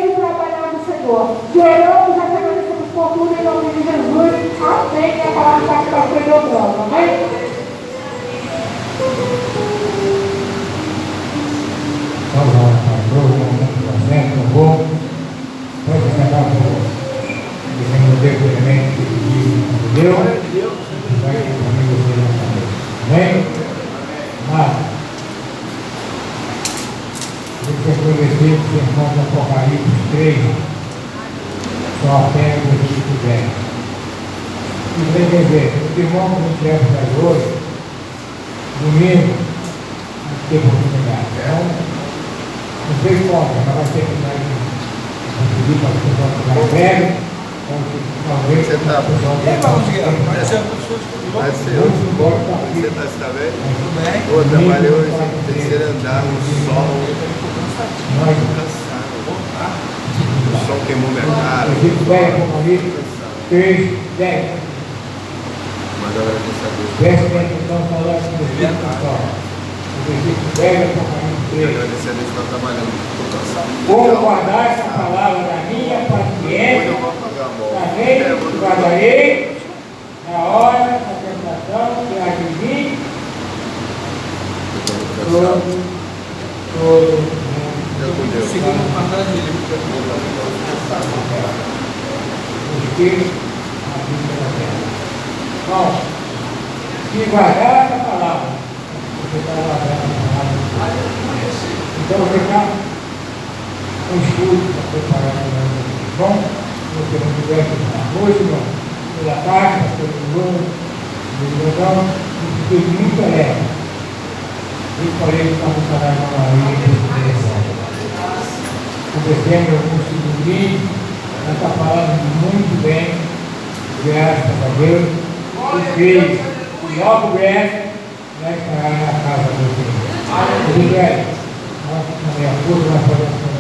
de trabalhar no Senhor. Te oramos, já te agradecemos por tudo em nome de Jesus. Amém. E a palavra está aqui para frente do trono. Amém? Vamos lá, Pai. Vamos certo, eu vou. Pode pegar o desenvolver o elemento que Deus. Vai ter comigo você. Amém? Mas você conhecer os irmãos do Apocalipse 3, só apenas o versículo 10. E você quer ver, os irmãos que nos levam para hoje, domingo, não tem oportunidade. Então, não sei como, mas vai ter que pedir para as pessoas ficarem velhas, talvez você está bem? Você está bem? Pô, trabalhei hoje no terceiro andar, no sol, cansado. O sol queimou minha cara. Mas agora eu quero saber. Presta atenção falando do versículo pessoal. O versículo 10 Apocalipse 3. Agradecendo a gente estar trabalhando. Como guardar essa palavra da minha paciência, também guardarei na hora da tentação que há de vir todo mundo. O Espírito habita na terra. Bom, se guardar essa palavra, você está guardando a palavra. Então, você está com estudo para preparar o ano. Bom, se você não tiver que estar hoje, irmão, pela tarde, pelo mundo, então, fiquei muito alegre. Eu falei que estava falando uma Maria, acontecendo alguns segundinhos, ela está falando muito bem, graças a Deus, e fez logo breve, vai estar na casa do Senhor. Tudo bem? Nós, na minha força, nós podemos falar.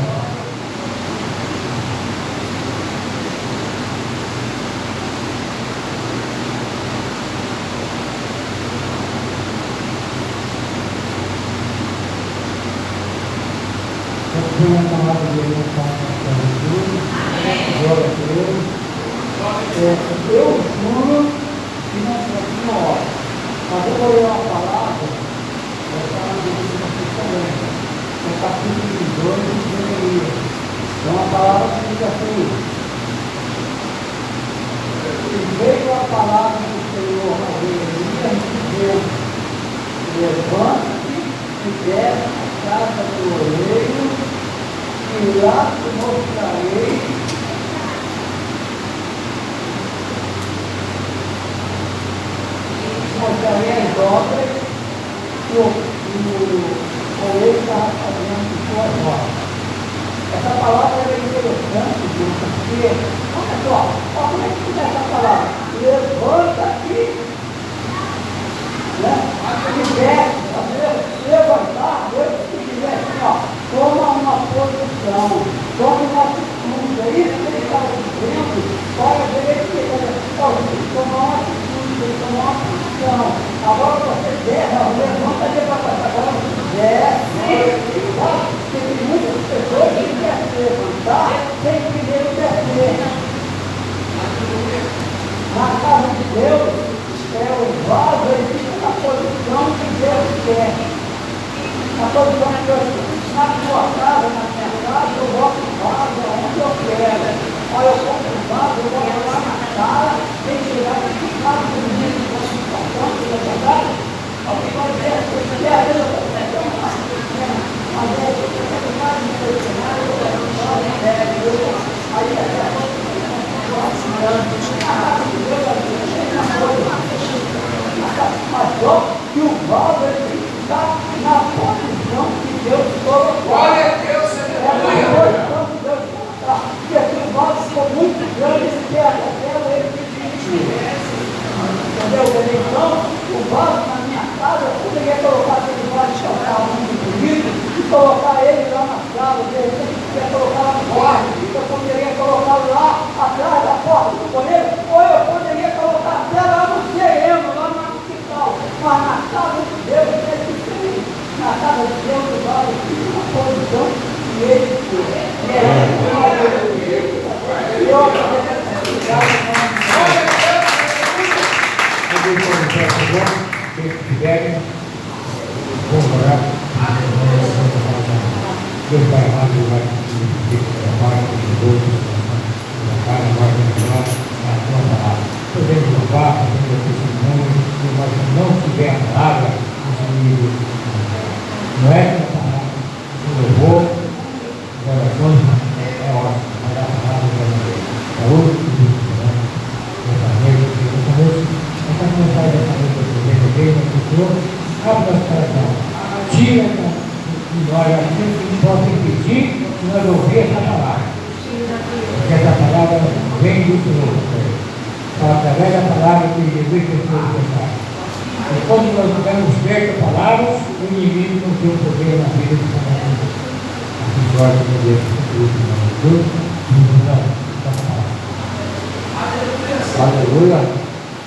Uma palavra de Deus para tudo. Glória a Deus. Eu juro que não sei aqui na hora. Mas eu vou ler uma palavra, essa também. No capítulo 2 de Jeremias. É uma palavra que diz assim: e veio a palavra do Senhor a Jeremias e Deus: levante-se e desce a casa do oleiro, e lá te mostrarei as obras que o oleiro está fazendo de suas obras. Essa palavra é interessante, porque, olha só, como é que fica essa palavra? Levanta-te, né? E desce, levantar, Deus se quiser assim, ó, toma uma posição, toma uma atitude. É isso que ele está dizendo. Olha, ver que ele tomar uma atitude, tomar uma posição. Agora você desce, levanta e levanta. Agora desce. Tem muitas pessoas que querem se levantar, tem que primeiro descer. Na casa de Deus, o vaso existe na posição que Deus quer. Na posição que Deus quer. Na sua casa, na minha casa, eu boto o vaso onde eu quero. Olha, eu compro o vaso, eu vou lá na sala, tem que chegar aqui, claro, com o mesmo de situação, que é verdade. Alguém vai dizer, porque às vezes eu estou pensando mais, às vezes eu estou pensando mais no meu cenário, eu estou pensando em sério, aí até a gente mas só que o vaso está na posição que Deus colocou. colocá-lo, de repente podia colocá-lo no quarto, eu poderia colocá-lo lá atrás da porta do banheiro, ou eu poderia colocar até lá no terreno, lá no hospital. Mas na casa de Deus é diferente. Na casa de Deus eu falo a posição que ele Deus vai lá, Deus vai trabalho com os outros, na casa, vai continuar na tua palavra. Podemos louvar, podemos testemunho, mas se não tiver a palavra, não é que a palavra que levou, as orações é ótimo, mas a palavra é outra que Deus tem, essa noite, essa mensagem dessa noite, o Senhor, abre nosso coração, tira e nós sempre possa impedir que nós ouvir essa palavra. Porque essa palavra vem do Senhor. Através da palavra que Jesus pensou em pensar. E quando nós tivermos feito a palavra, o inimigo não tem o poder na vida de cada um. Assim, glória a Deus, aleluia.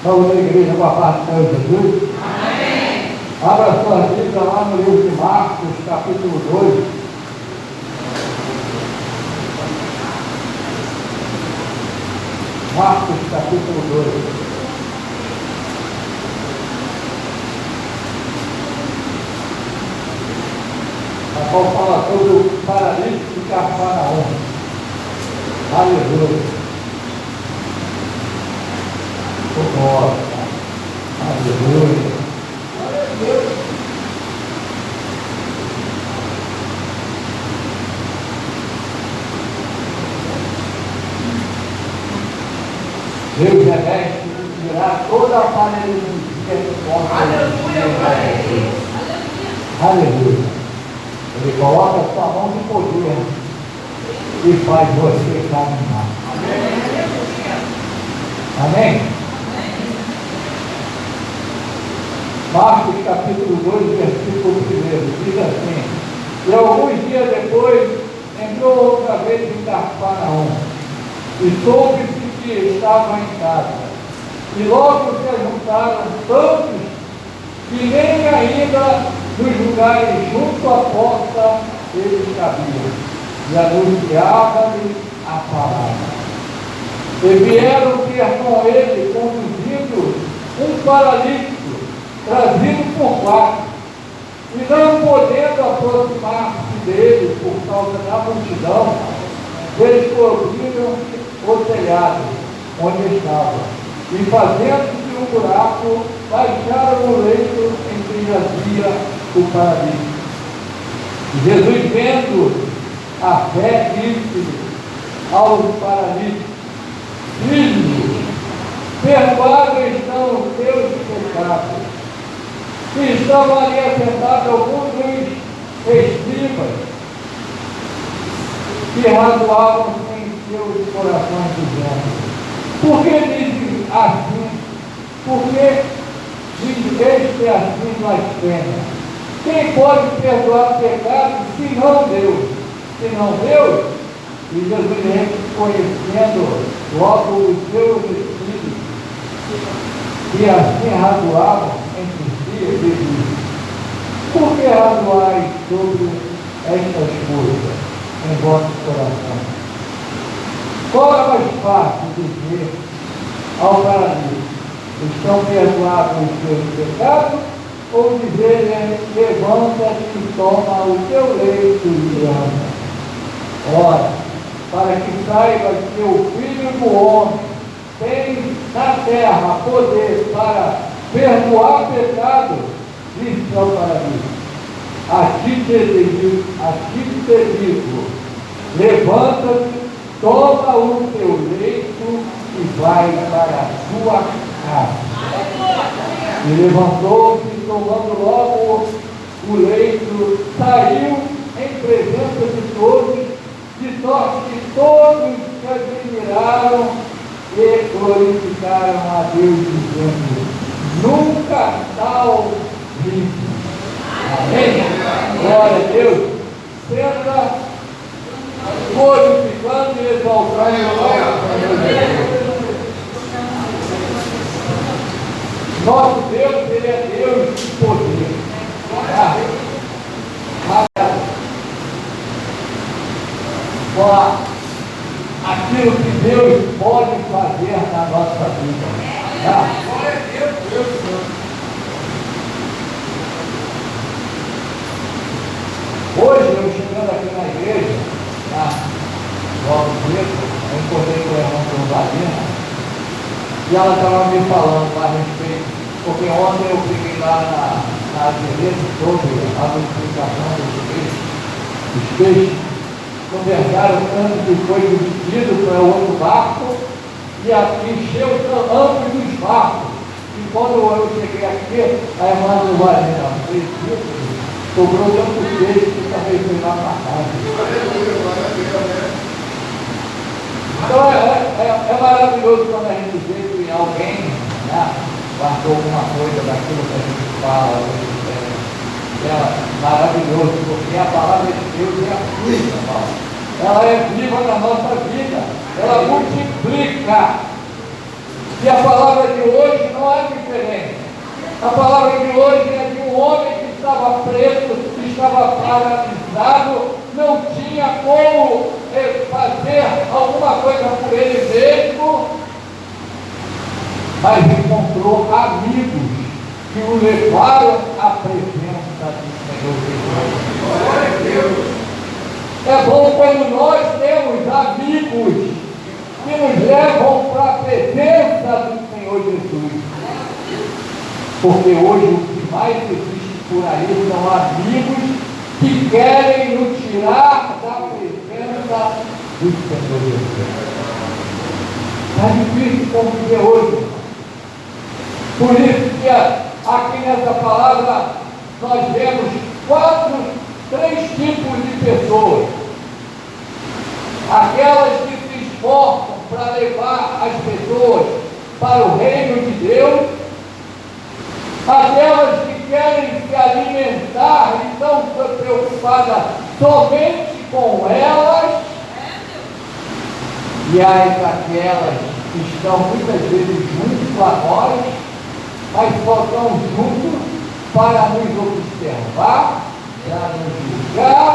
Vamos na igreja com a paz do Senhor Jesus. Abra sua Bíblia lá no livro de Marcos, capítulo 2. Marcos, capítulo 2. A qual fala sobre o paralítico de Cafarnaum. Aleluia. Glória. Aleluia. Deus reveste e tirar toda a parede do homem. Aleluia. Ele coloca a sua mão de poder e faz você caminhar. Amém? Marcos capítulo 2, versículo 1, diz assim: e alguns dias depois entrou outra vez em Cafarnaum e soube-se que estavam em casa. E logo se ajuntaram tantos que nem ainda nos lugares junto à porta eles cabiam, e anunciava-lhes a palavra. E vieram ter com ele, conduzindo um paralítico, trazido por 4, e não podendo aproximar-se dele por causa da multidão, descobriram o telhado onde estava, e fazendo-se um buraco, baixaram o leito em que jazia o paralítico. E Jesus, vendo a fé, disse aos paralíticos: filho, perdoados estão os teus pecados. E estavam ali assentados alguns dos escribas que razoavam em seus corações, dizendo: por que dizem assim? Por que este assim blasfema? Quem pode perdoar pecados senão Deus? Senão Deus? E Jesus, conhecendo logo os seus espíritos, e assim razoavam entre si, ele disse: por que razoais sobre estas coisas em vosso coração? Qual é mais fácil dizer ao paralítico: estão perdoados os teus pecados, ou dizer: levanta-te e toma o teu leito e anda? Ora, para que saiba que o Filho do Homem tem na terra poder para perdoar pecados, disse ao paralítico: a ti te digo, levanta-te, toma o teu leito e vai para a sua casa. E levantou-se, tomando logo o leito, saiu em presença de todos, de sorte que todos se admiraram e glorificaram a Deus, dizendo: nunca tal visto. Amém? Glória a Deus. Senta com aquilo que Deus pode fazer na nossa vida. Tá? Hoje, eu chegando aqui na igreja, logo cedo, eu encontrei com a irmã Rosalina, e ela estava me falando a respeito, porque ontem eu fiquei lá na igreja sobre a multiplicação dos peixes, conversaram tanto que foi dividido para outro barco, e encheu ambos os barcos. E quando eu cheguei aqui, a irmã Rosalina fez sobrou tanto peixe que também foi lá para casa. Então é maravilhoso quando a gente vê que alguém, né, guardou alguma coisa daquilo que a gente fala. É maravilhoso, porque a palavra de Deus é a vida, irmão. Ela é viva na nossa vida, ela multiplica. E a palavra de hoje não é diferente. A palavra de hoje é de um homem que estava preso, que estava paralisado, não tinha como fazer alguma coisa por ele mesmo, mas encontrou amigos que o levaram à presença do Senhor. Glória a Deus. É bom quando nós temos amigos que nos levam para a presença do Senhor Jesus. Porque hoje o que mais existe por aí são amigos que querem nos tirar da presença do Senhor Jesus. Está difícil conviver hoje. Por isso que aqui nessa palavra nós vemos três tipos de pessoas. Aquelas que se esforçam para levar as pessoas para o reino de Deus, aquelas que querem se alimentar e estão preocupadas somente com elas, e aquelas que estão muitas vezes junto a nós, mas só estão juntos para nos observar, para nos julgar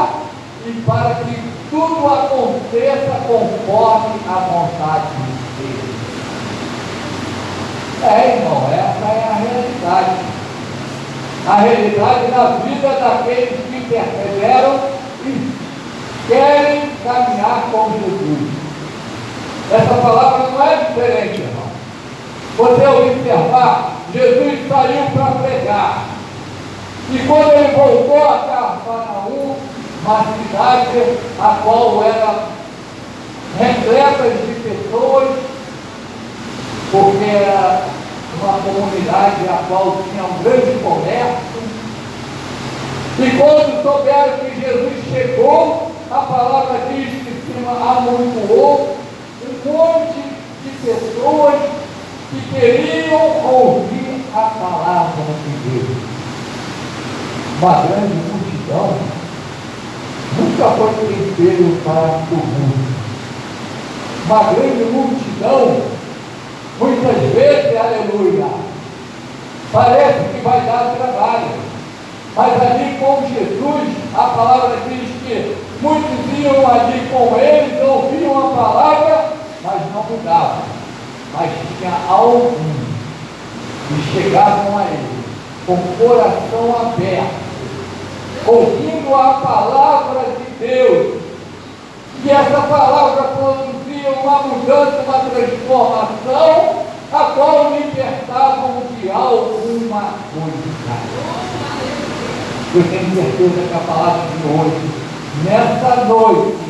e para que tudo aconteça conforme a vontade de Deus. Irmão, essa é a realidade. A realidade da vida daqueles que perseveram e querem caminhar com Jesus. Essa palavra não é diferente, irmão. Você observar, Jesus saiu para pregar. E quando ele voltou a Cafarnaum, uma cidade a qual era repleta de pessoas, porque era uma comunidade a qual tinha um grande comércio, e quando souberam que Jesus chegou, a palavra diz que se amontoou um monte de pessoas que queriam ouvir a palavra de Deus. Uma grande multidão nunca foi tempero para o mundo. Uma grande multidão, muitas vezes, aleluia, parece que vai dar trabalho, mas ali com Jesus, a palavra diz que muitos iam ali com eles, ouviam a palavra, mas não mudavam, mas tinha alguns que chegavam a ele com o coração aberto, ouvindo a palavra de Deus, e essa palavra produzia uma mudança, uma transformação, a qual libertavam de alguma coisa. Eu tenho certeza que a palavra de hoje, nessa noite,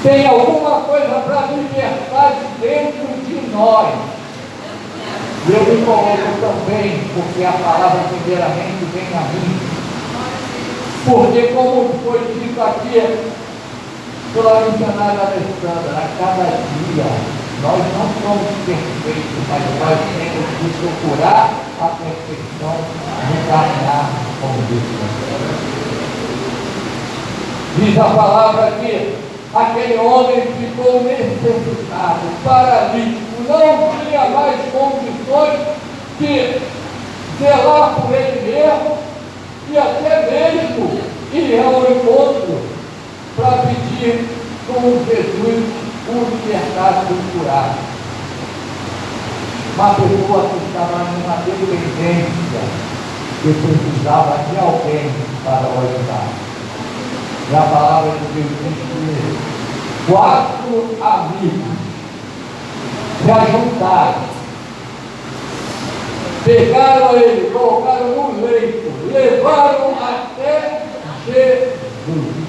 tem alguma coisa para libertar de dentro de nós. Eu me coloco também, porque a palavra primeiramente vem a mim. Porque, como foi dito aqui pela missionária Alessandra, a cada dia nós não somos perfeitos, mas nós temos que procurar a perfeição no caminhar com Deus. Diz a palavra que aquele homem ficou necessitado, paralítico, não tinha mais condições de zelar por ele mesmo e até mesmo ir ao encontro para pedir como Jesus o libertasse e curasse. Uma pessoa que estava numa dependência, que precisava de alguém para ajudar. E a palavra de Deus diz que 4 amigos se ajuntaram, pegaram ele, colocaram no leito, levaram até Jesus.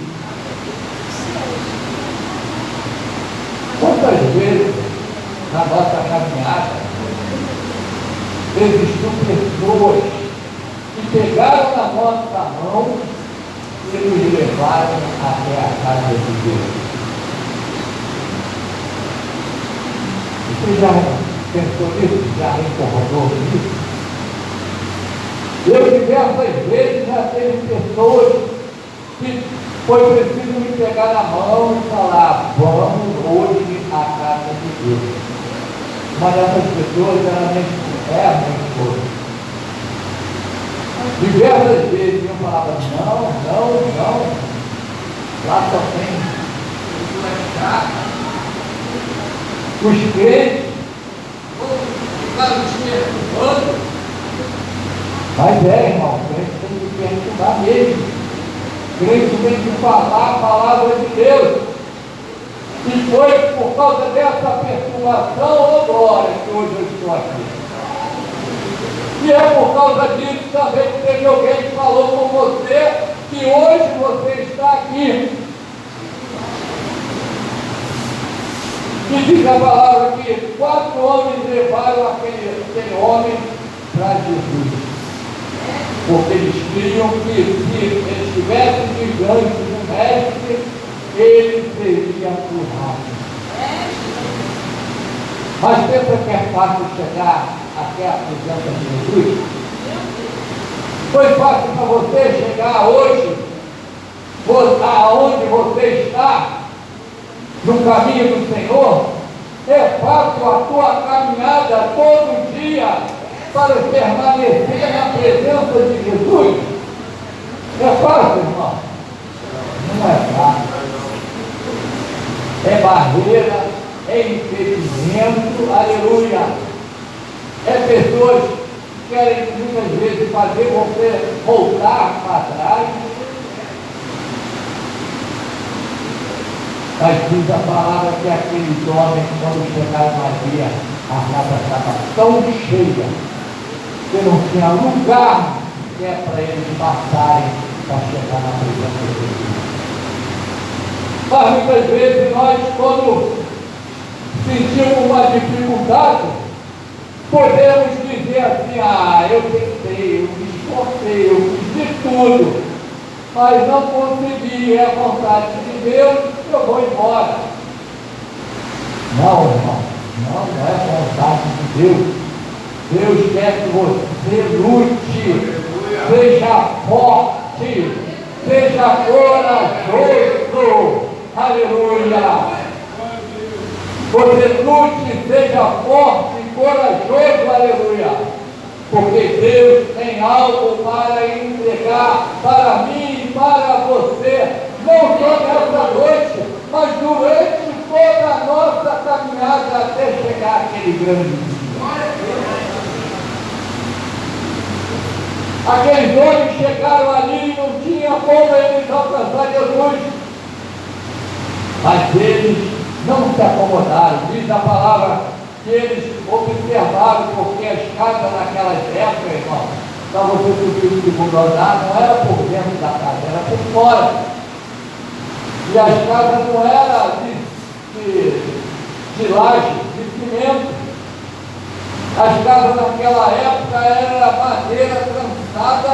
Quantas vezes na nossa caminhada existiam pessoas que pegaram na nossa mão e nos levaram até a casa de Deus? Você já pensou nisso? Já recordou nisso? Eu diversas vezes já teve pessoas que foi preciso me pegar na mão e falar: vamos hoje à casa de Deus. Uma dessas pessoas era a minha esposa. Diversas vezes eu falava: não, lá só tem os crentes, vão ficar nos perturbando. Mas irmão, o crente tem que perturbar mesmo. O crente tem que falar a palavra de Deus. E foi por causa dessa perturbação, glória, que hoje eu estou aqui. E é por causa disso também que teve alguém que falou com você que hoje você está aqui. E diz a palavra que 4 homens levaram aquele homem para Jesus. Porque eles queriam que, se eles estivessem diante do mestre, ele seria curado. Mas pensa que é fácil chegar até a presença de Jesus? Foi fácil para você chegar hoje, aonde você está, no caminho do Senhor? É fácil a tua caminhada todo dia para permanecer na presença de Jesus? É fácil, irmão? Não é fácil. É barreira, é impedimento, aleluia. É pessoas que querem muitas vezes fazer você voltar para trás. Mas diz a palavra que aqueles homens, quando chegaram ali, a casa estava tão cheia que não tinha lugar que é para eles passarem para chegar na presença de Deus. Mas muitas vezes nós, quando sentimos uma dificuldade, podemos dizer assim: eu tentei, eu me esforcei, eu fiz de tudo, mas não consegui, é a vontade de Deus, eu vou embora. Não, irmão, não é a vontade de Deus. Deus quer que você lute, seja forte, seja corajoso, aleluia. Você lute, seja forte e corajoso, aleluia. Porque Deus tem algo para entregar para mim e para você, não só nessa noite, mas durante toda a nossa caminhada até chegar àquele grande dia. Aqueles homens chegaram ali e não tinha como eles alcançar Jesus. Mas eles não se acomodaram. Diz a palavra que eles observaram, porque as casas naquelas épocas, irmão, para você subir o segundo andar, não era por dentro da casa, era por fora. E as casas não eram de laje, de cimento. As casas naquela época era madeira trançada,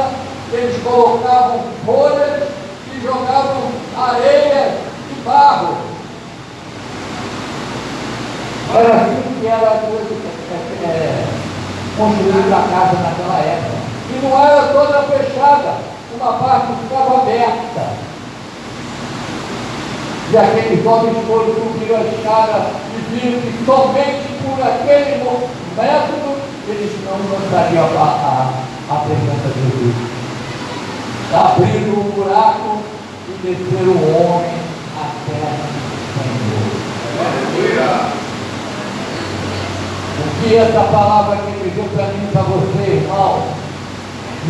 eles colocavam folhas e jogavam areia e barro. Era assim que era construída a casa naquela época. E não era toda fechada, uma parte ficava aberta. E aqueles homens foram subir a escada e viram que somente por aquele método eles não lançariam a presença de Jesus. Abriram um buraco e desceram o homem até que essa palavra que ele deu para mim e para você, irmão,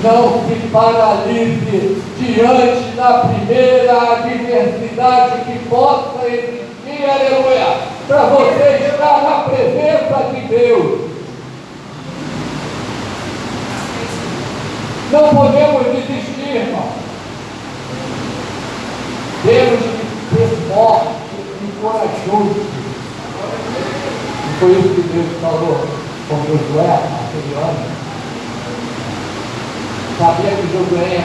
não se paralise diante da primeira adversidade que possa existir, aleluia, para você estar na presença de Deus. Não podemos desistir, irmão. Temos que ser fortes e corajosos. Foi isso que Deus falou com Josué, aquele homem. Sabia que Josué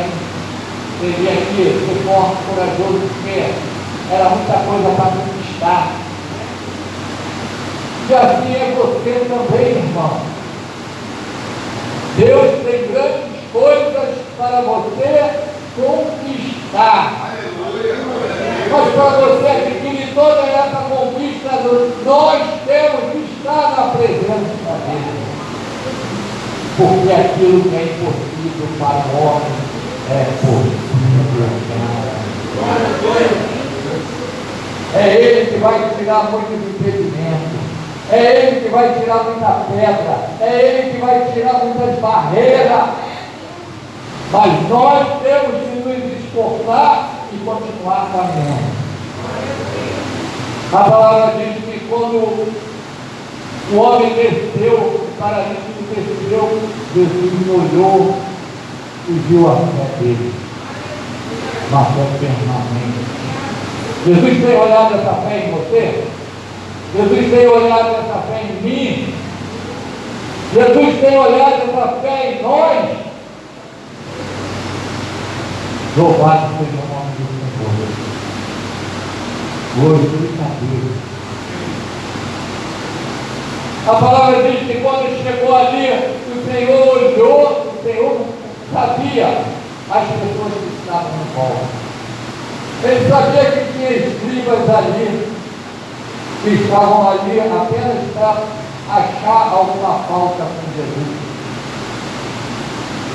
teria que ser forte, corajoso, porque era muita coisa para conquistar. E assim é você também, irmão. Deus tem grandes coisas para você conquistar. Mas para você adquirir toda essa conquista, nós temos que estar na presença dele. Porque aquilo que é impossível para o homem é possível. É ele que vai tirar muitos impedimentos. É ele que vai tirar muita pedra. É ele que vai tirar muitas barreiras. Mas nós temos que nos esforçar e continuar caminhando. A palavra diz que quando o homem desceu, o paralítico desceu, Jesus olhou e viu a fé dele. Uma fé permanente. Jesus tem olhado essa fé em você? Jesus tem olhado essa fé em mim? Jesus tem olhado essa fé em nós? Louvado seja o nome do Senhor. Glorificadeiro. A palavra diz que quando chegou ali, o Senhor olhou, o Senhor sabia as pessoas que estavam em volta. Ele sabia que tinha escribas ali, que estavam ali apenas para achar alguma falta com Jesus.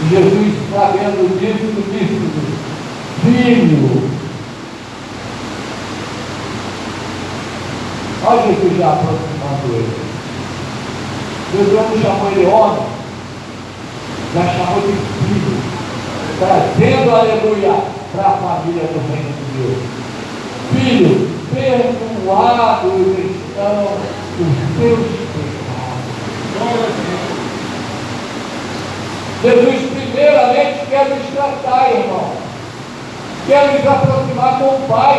E Jesus, sabendo disso, disse: Filho, olha Jesus já aproximando ele. Jesus não chamou ele homem, já chamou de filho, trazendo, aleluia, para a família do reino de Deus. Filho, perdoados estão os teus pecados. Jesus primeiramente quer nos tratar, irmão. Quer nos aproximar com o Pai.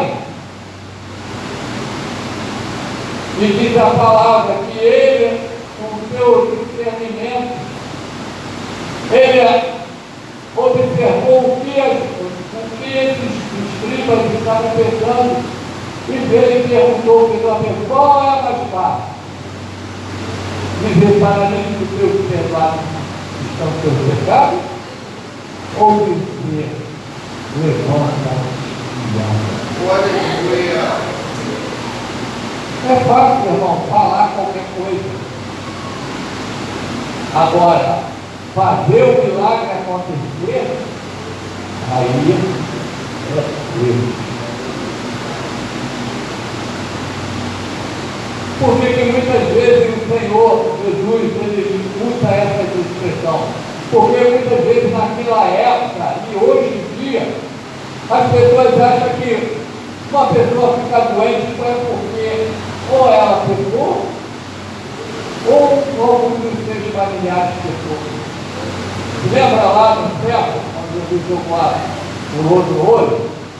E diz a palavra que ele, com o seu discernimento, ele observou o que esses escribas estavam pensando, e ele perguntou qual é a mais fácil? Dizer para mim que os teus pecados estão os teus pecados, ou dizer levanta e anda? É fácil, irmão, falar qualquer coisa. Agora, fazer o milagre acontecer, aí é Deus. Porque que muitas vezes o Senhor Jesus, ele usa essa expressão. Porque muitas vezes naquela época e hoje em dia, as pessoas acham que uma pessoa fica doente só é porque ou ela pecou, ou algum dos seus familiares pecou. Lembra lá no céu, quando Jesus jogou lá o outro olho?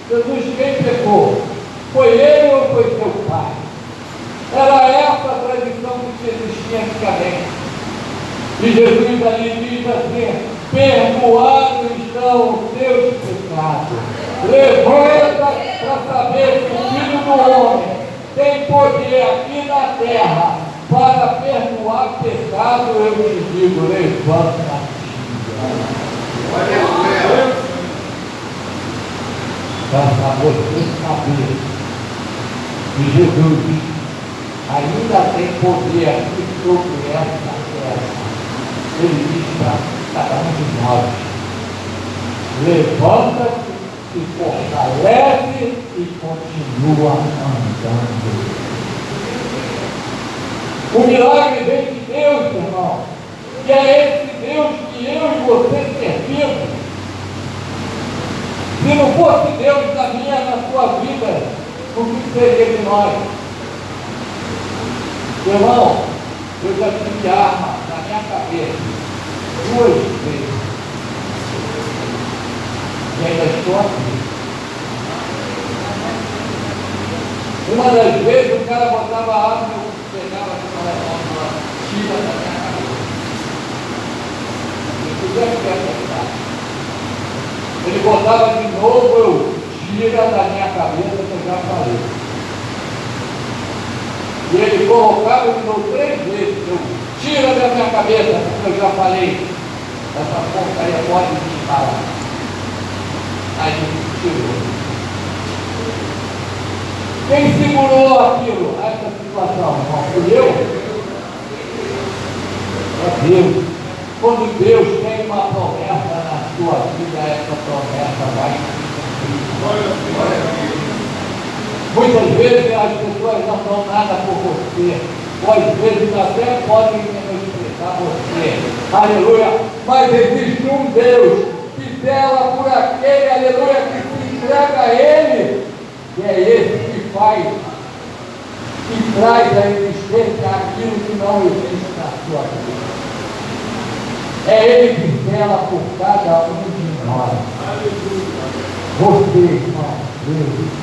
Jesus, quem pecou? Foi ele ou foi seu pai? Era essa a tradição que existia antigamente. E Jesus ali diz assim: perdoados estão os teus pecados. Levanta para saber que o Filho do Homem tem poder aqui na terra para perdoar pecado. Eu te digo, levanta. Para você saber que Jesus ainda tem poder aqui sobre essa terra. Ele diz para cada um de nós: levanta-se, se fortalece e continua andando. O milagre vem de Deus, irmão. E é esse Deus que eu e você servimos. Se não fosse Deus na minha, na sua vida, o que seria de nós? Irmão, eu já tive arma na minha cabeça 2 vezes. E ainda estou aqui. Uma das vezes o cara botava a arma e eu pegava aquela tira da minha cabeça. Se quiser acertar. Ele botava de novo, eu tira da minha cabeça que eu já falei. E ele colocava de novo 3 vezes, eu tira da minha cabeça, que eu já falei. Essa porcaria pode disparar. Aí ele tirou. Quem segurou aquilo, essa situação, irmão? Fui eu? É Deus. Quando Deus tem uma promessa na sua vida, essa promessa vai se cumprir. Muitas vezes as pessoas não dão nada por você, ou às vezes até podem menosprezar você, aleluia, mas existe um Deus que zela por aquele, aleluia, que se entrega a Ele, e é esse que faz, que traz à existência aquilo que não existe na sua vida. É Ele que zela por cada um de nós. Você, irmão, Deus,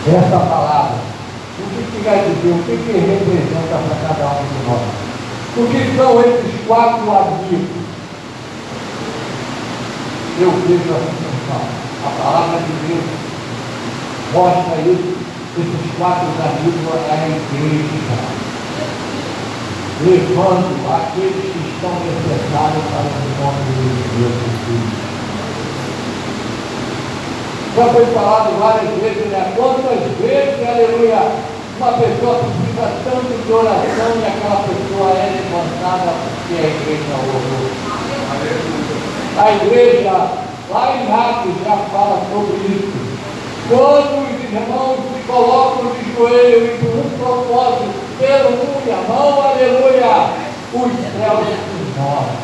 essa palavra, o que quer dizer, o que representa para cada um de nós? O que são esses 4 amigos? Eu vejo assim, irmão, a palavra de Deus mostra isso, esses 4 amigos é a igreja. Levando aqueles que estão necessários para o nome de Deus Cristo. Já foi falado várias vezes, né? Quantas vezes, aleluia, uma pessoa precisa tanto de oração e aquela pessoa é levantada porque a igreja orou. A igreja, lá em Atos, já fala sobre isso. Quando os irmãos se colocam de joelho e por um propósito, pelo um irmão, aleluia, os céus se movem.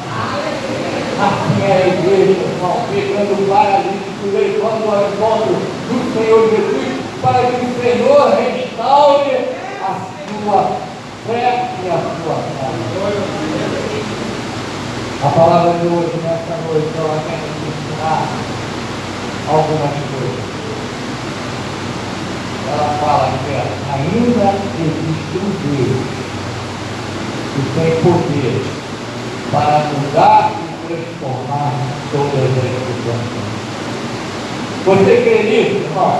Assim é a igreja, irmão, pegando o paralítico, levando ao encontro do Senhor Jesus, para que o Senhor restaure a sua fé e a sua fé. A palavra de hoje, nessa noite, ela quer nos ensinar algumas coisas. Ela fala que ainda existe um Deus que tem poder para mudar e transformar todas as situações. Você crê nisso, irmão?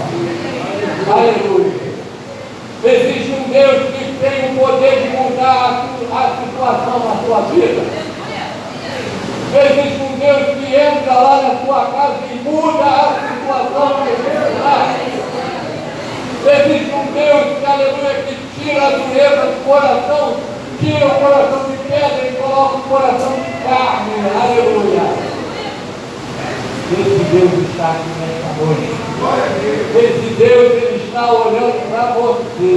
Aleluia. Existe um Deus que tem o poder de mudar a situação na sua vida. Existe um Deus que entra lá na sua casa e muda a situação que você está. Existe um Deus que, aleluia, que tira a dureza do coração, tira o coração de pedra e coloca o coração de carne, aleluia. Esse Deus está aqui nessa noite. Esse Deus, Ele está olhando para você.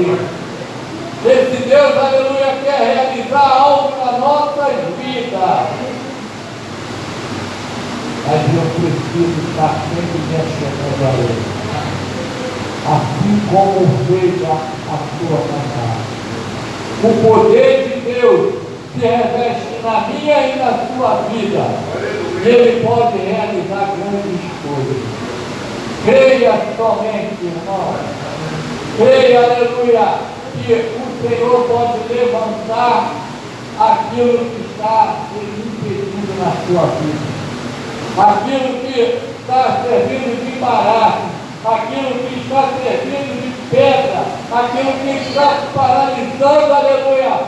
Esse Deus, aleluia, quer realizar algo na nossa vida. Mas eu preciso estar sempre mexendo a Ele. Assim como fez a sua vontade. O poder de Deus se reveste na minha e na sua vida. E Ele pode realizar grandes coisas. Creia somente, irmão. Creia, aleluia, que o Senhor pode levantar aquilo que está impedido na sua vida. Aquilo que está servindo de embaraço. Aquilo que está servindo de pedra, aquilo que está paralisando, aleluia.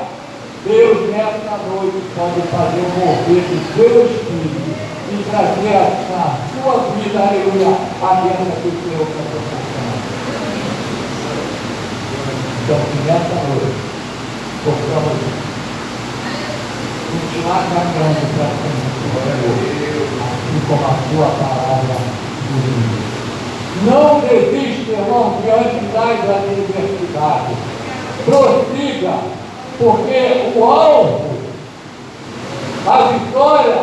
Deus nessa noite pode fazer o mover do seu espírito e trazer a sua vida, aleluia, a bênção que o Senhor está proporcionando. Então, que nessa noite possamos continuar caminhando para frente, assim como a sua palavra nos diz. Não desista, irmão, diante das adversidades. Prossiga, Porque o alvo, a vitória,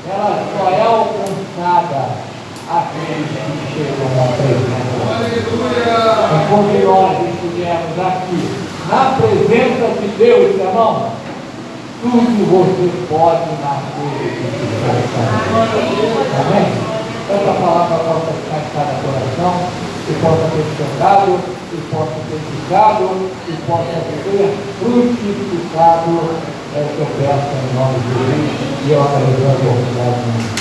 ela só é alcançada aqueles que chegam à presença. E quando nós estivermos aqui, na presença de Deus, irmão, tudo você pode nascer de amém? Essa palavra possa ficar em cada coração, que possa ter chegado, que possa ter ficado, que possa ser frutificado. É o que eu peço em nome de Deus e eu agradeço a oportunidade.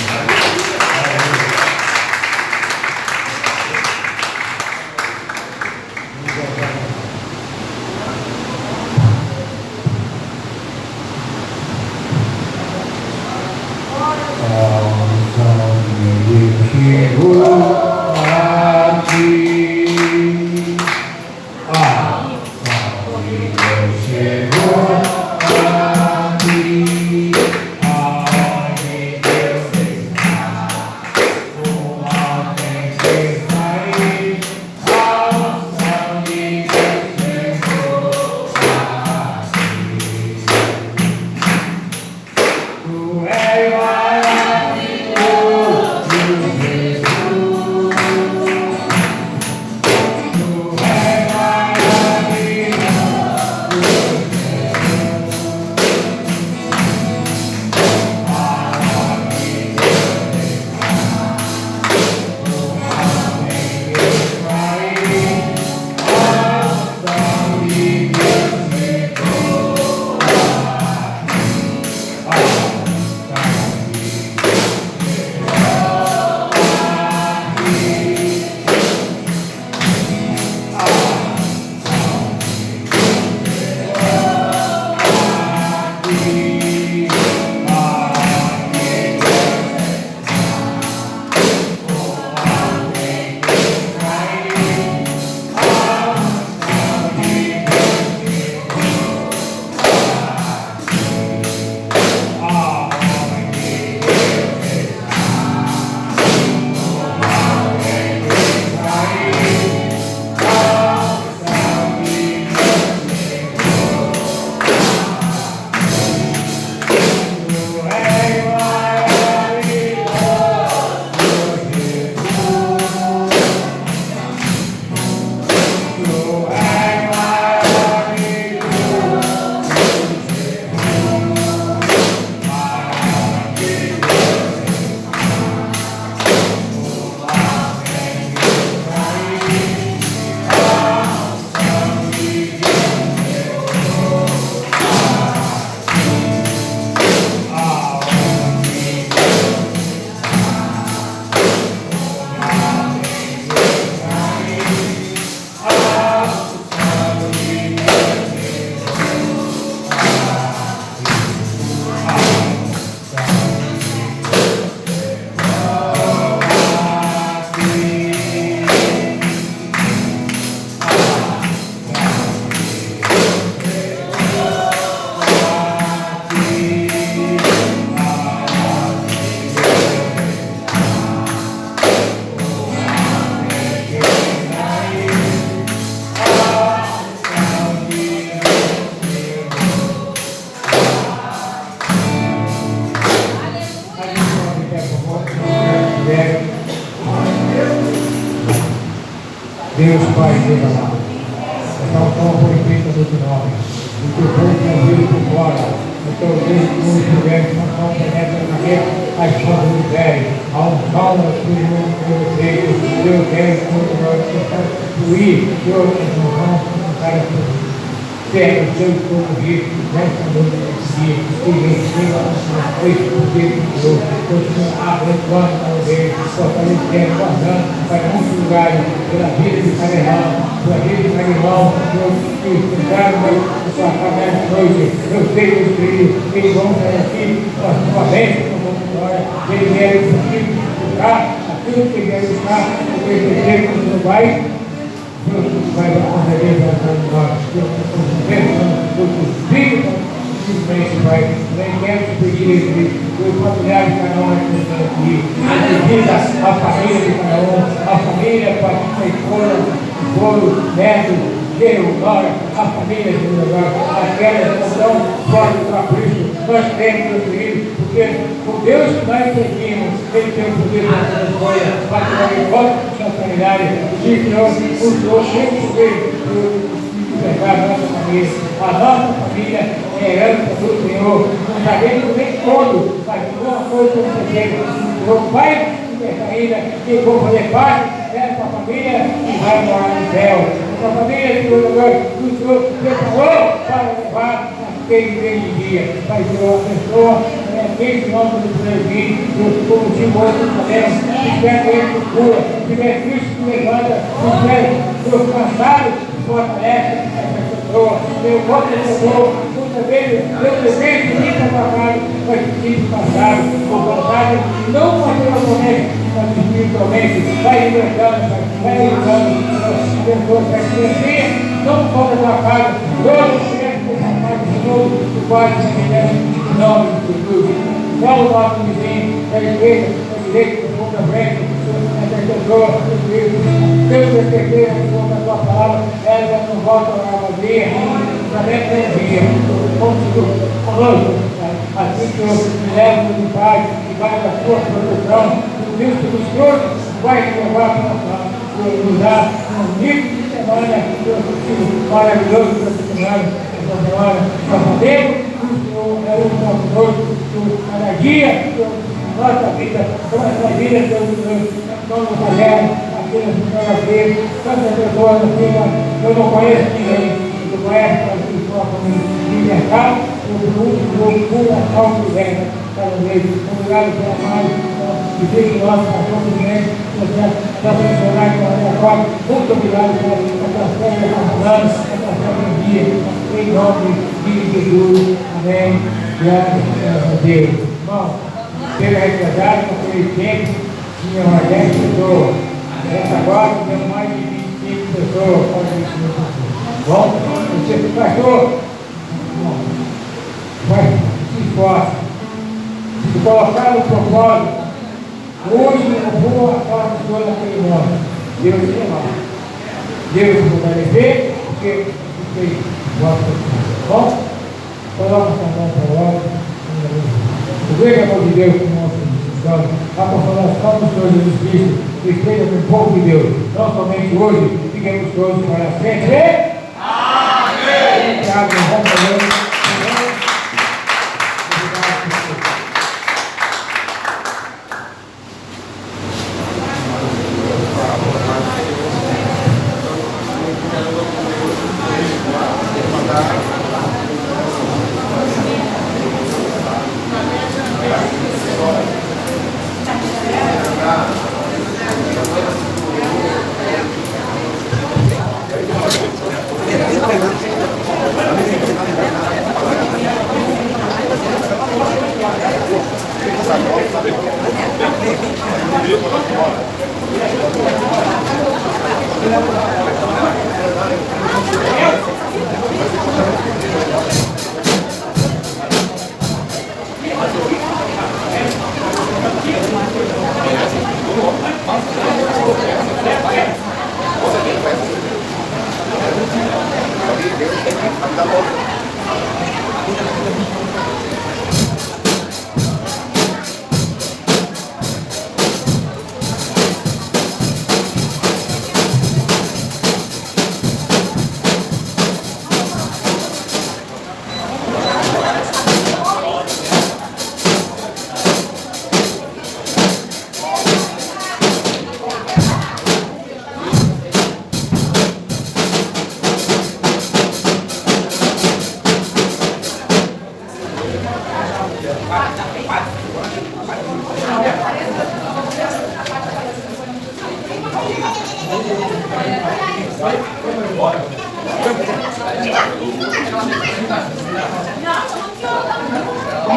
Deus Pai, Deus amado. Então, como foi feito no nome, o teu povo ouviu por fora, o teu Deus que nos tivemos, não penetra na guerra, as fontes do velho, a um calma que o meu Deus, Deus Deus, quando nós tentamos fluir, Deus, não vamos para o Pega o seu corrido, nessa noite desse dia, que venceu a sua noite, porque Deus continua abençoando a ovelha, fortalecendo, guardando para muitos lugares, pela vida de cada irmão, pela vida de cada irmão, Deus, que ficaram na sua casa essa noite, eu sei que os filhos, eles vão sair aqui, com a sua bênção, com a sua glória, eles vieram aqui buscar aquilo que vieram buscar, porque eles sei que não vai. Deus vai conceder para nós, Deus simplesmente vai, nem quero pedir os familiares de cada um aqui, a família de cada um, a família com a esposa, o neto, Deus, glória, a família de Deus agora, aquelas que estão fora do capricho, nós temos, meus queridos, porque o Deus que nós servimos, Ele tem o poder para fazer as coisas, para tirar de volta da sanidade. Diz que o Senhor sempre veio preservar a nossa família. A nossa família é herança do Senhor. Não sabemos nem todo, mas uma coisa com certeza. O Senhor vai ainda que vou fazer parte dessa família e vai morar no céu. Essa família que o Senhor preparou para levar aquele grande dia. Vai ser uma pessoa, aquele nome do presbítero, como o Timóteo sabemos, se tiver ele procura, se tiver Cristo que levanta, se tiver Deus cansado, fortalece essa pessoa. Eu voto essa pessoa, muitas vezes, eu desejo de ir para o trabalho, mas preciso passar, o passado, não materialmente, mas espiritualmente, vai libertando, vai libertando, as pessoas vai crescer, não fora da casa, todos crescem com a paz de novo, do Pai de semelhança, em nome de Jesus. Fala o nosso vizinho, da igreja, da direita, da segunda frente, essa pessoa, Deus é certeza que conta a tua palavra, ela não volta a vazia, sabendo que envia, conosco, assim que eu me levo de paz, e vai da sua proteção, o Cristo do Senhor vai te levar para nos dar um nível de semana, maravilhoso para essa semana, para sabemos que o Senhor é o nosso Deus, cada dia, nossa vida, nossa vida, Deus, nós não fazemos aquilo que nós fazemos, tantas pessoas assim, eu não conheço ninguém, eu conheço a pessoa como libertar, eu fui a salva do reino, cada vez, obrigado pela paz, que veio do nosso pastor do reino, para funcionar com a minha forma, muito obrigado pela atração da palavra, atração do dia, em nome de Jesus, amém, graças a Deus. Bom, teve retrasado naquele tempo, tinha uma 10 pessoas. Essa agora tem mais de 25 pessoas. Bom, você, pastor, vai se esforça. Se colocar no propósito, hoje eu vou a parte toda daquele nome. Deus te amar. Deus te fortalecer, porque você gosta de bom? Coloca essa mão para o lado. O grande amor de Deus que nós precisamos, a consolação do Senhor Jesus Cristo, que esteja com o povo de Deus, não somente hoje, fiquemos todos para sempre. Amém! Obrigado,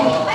Bora.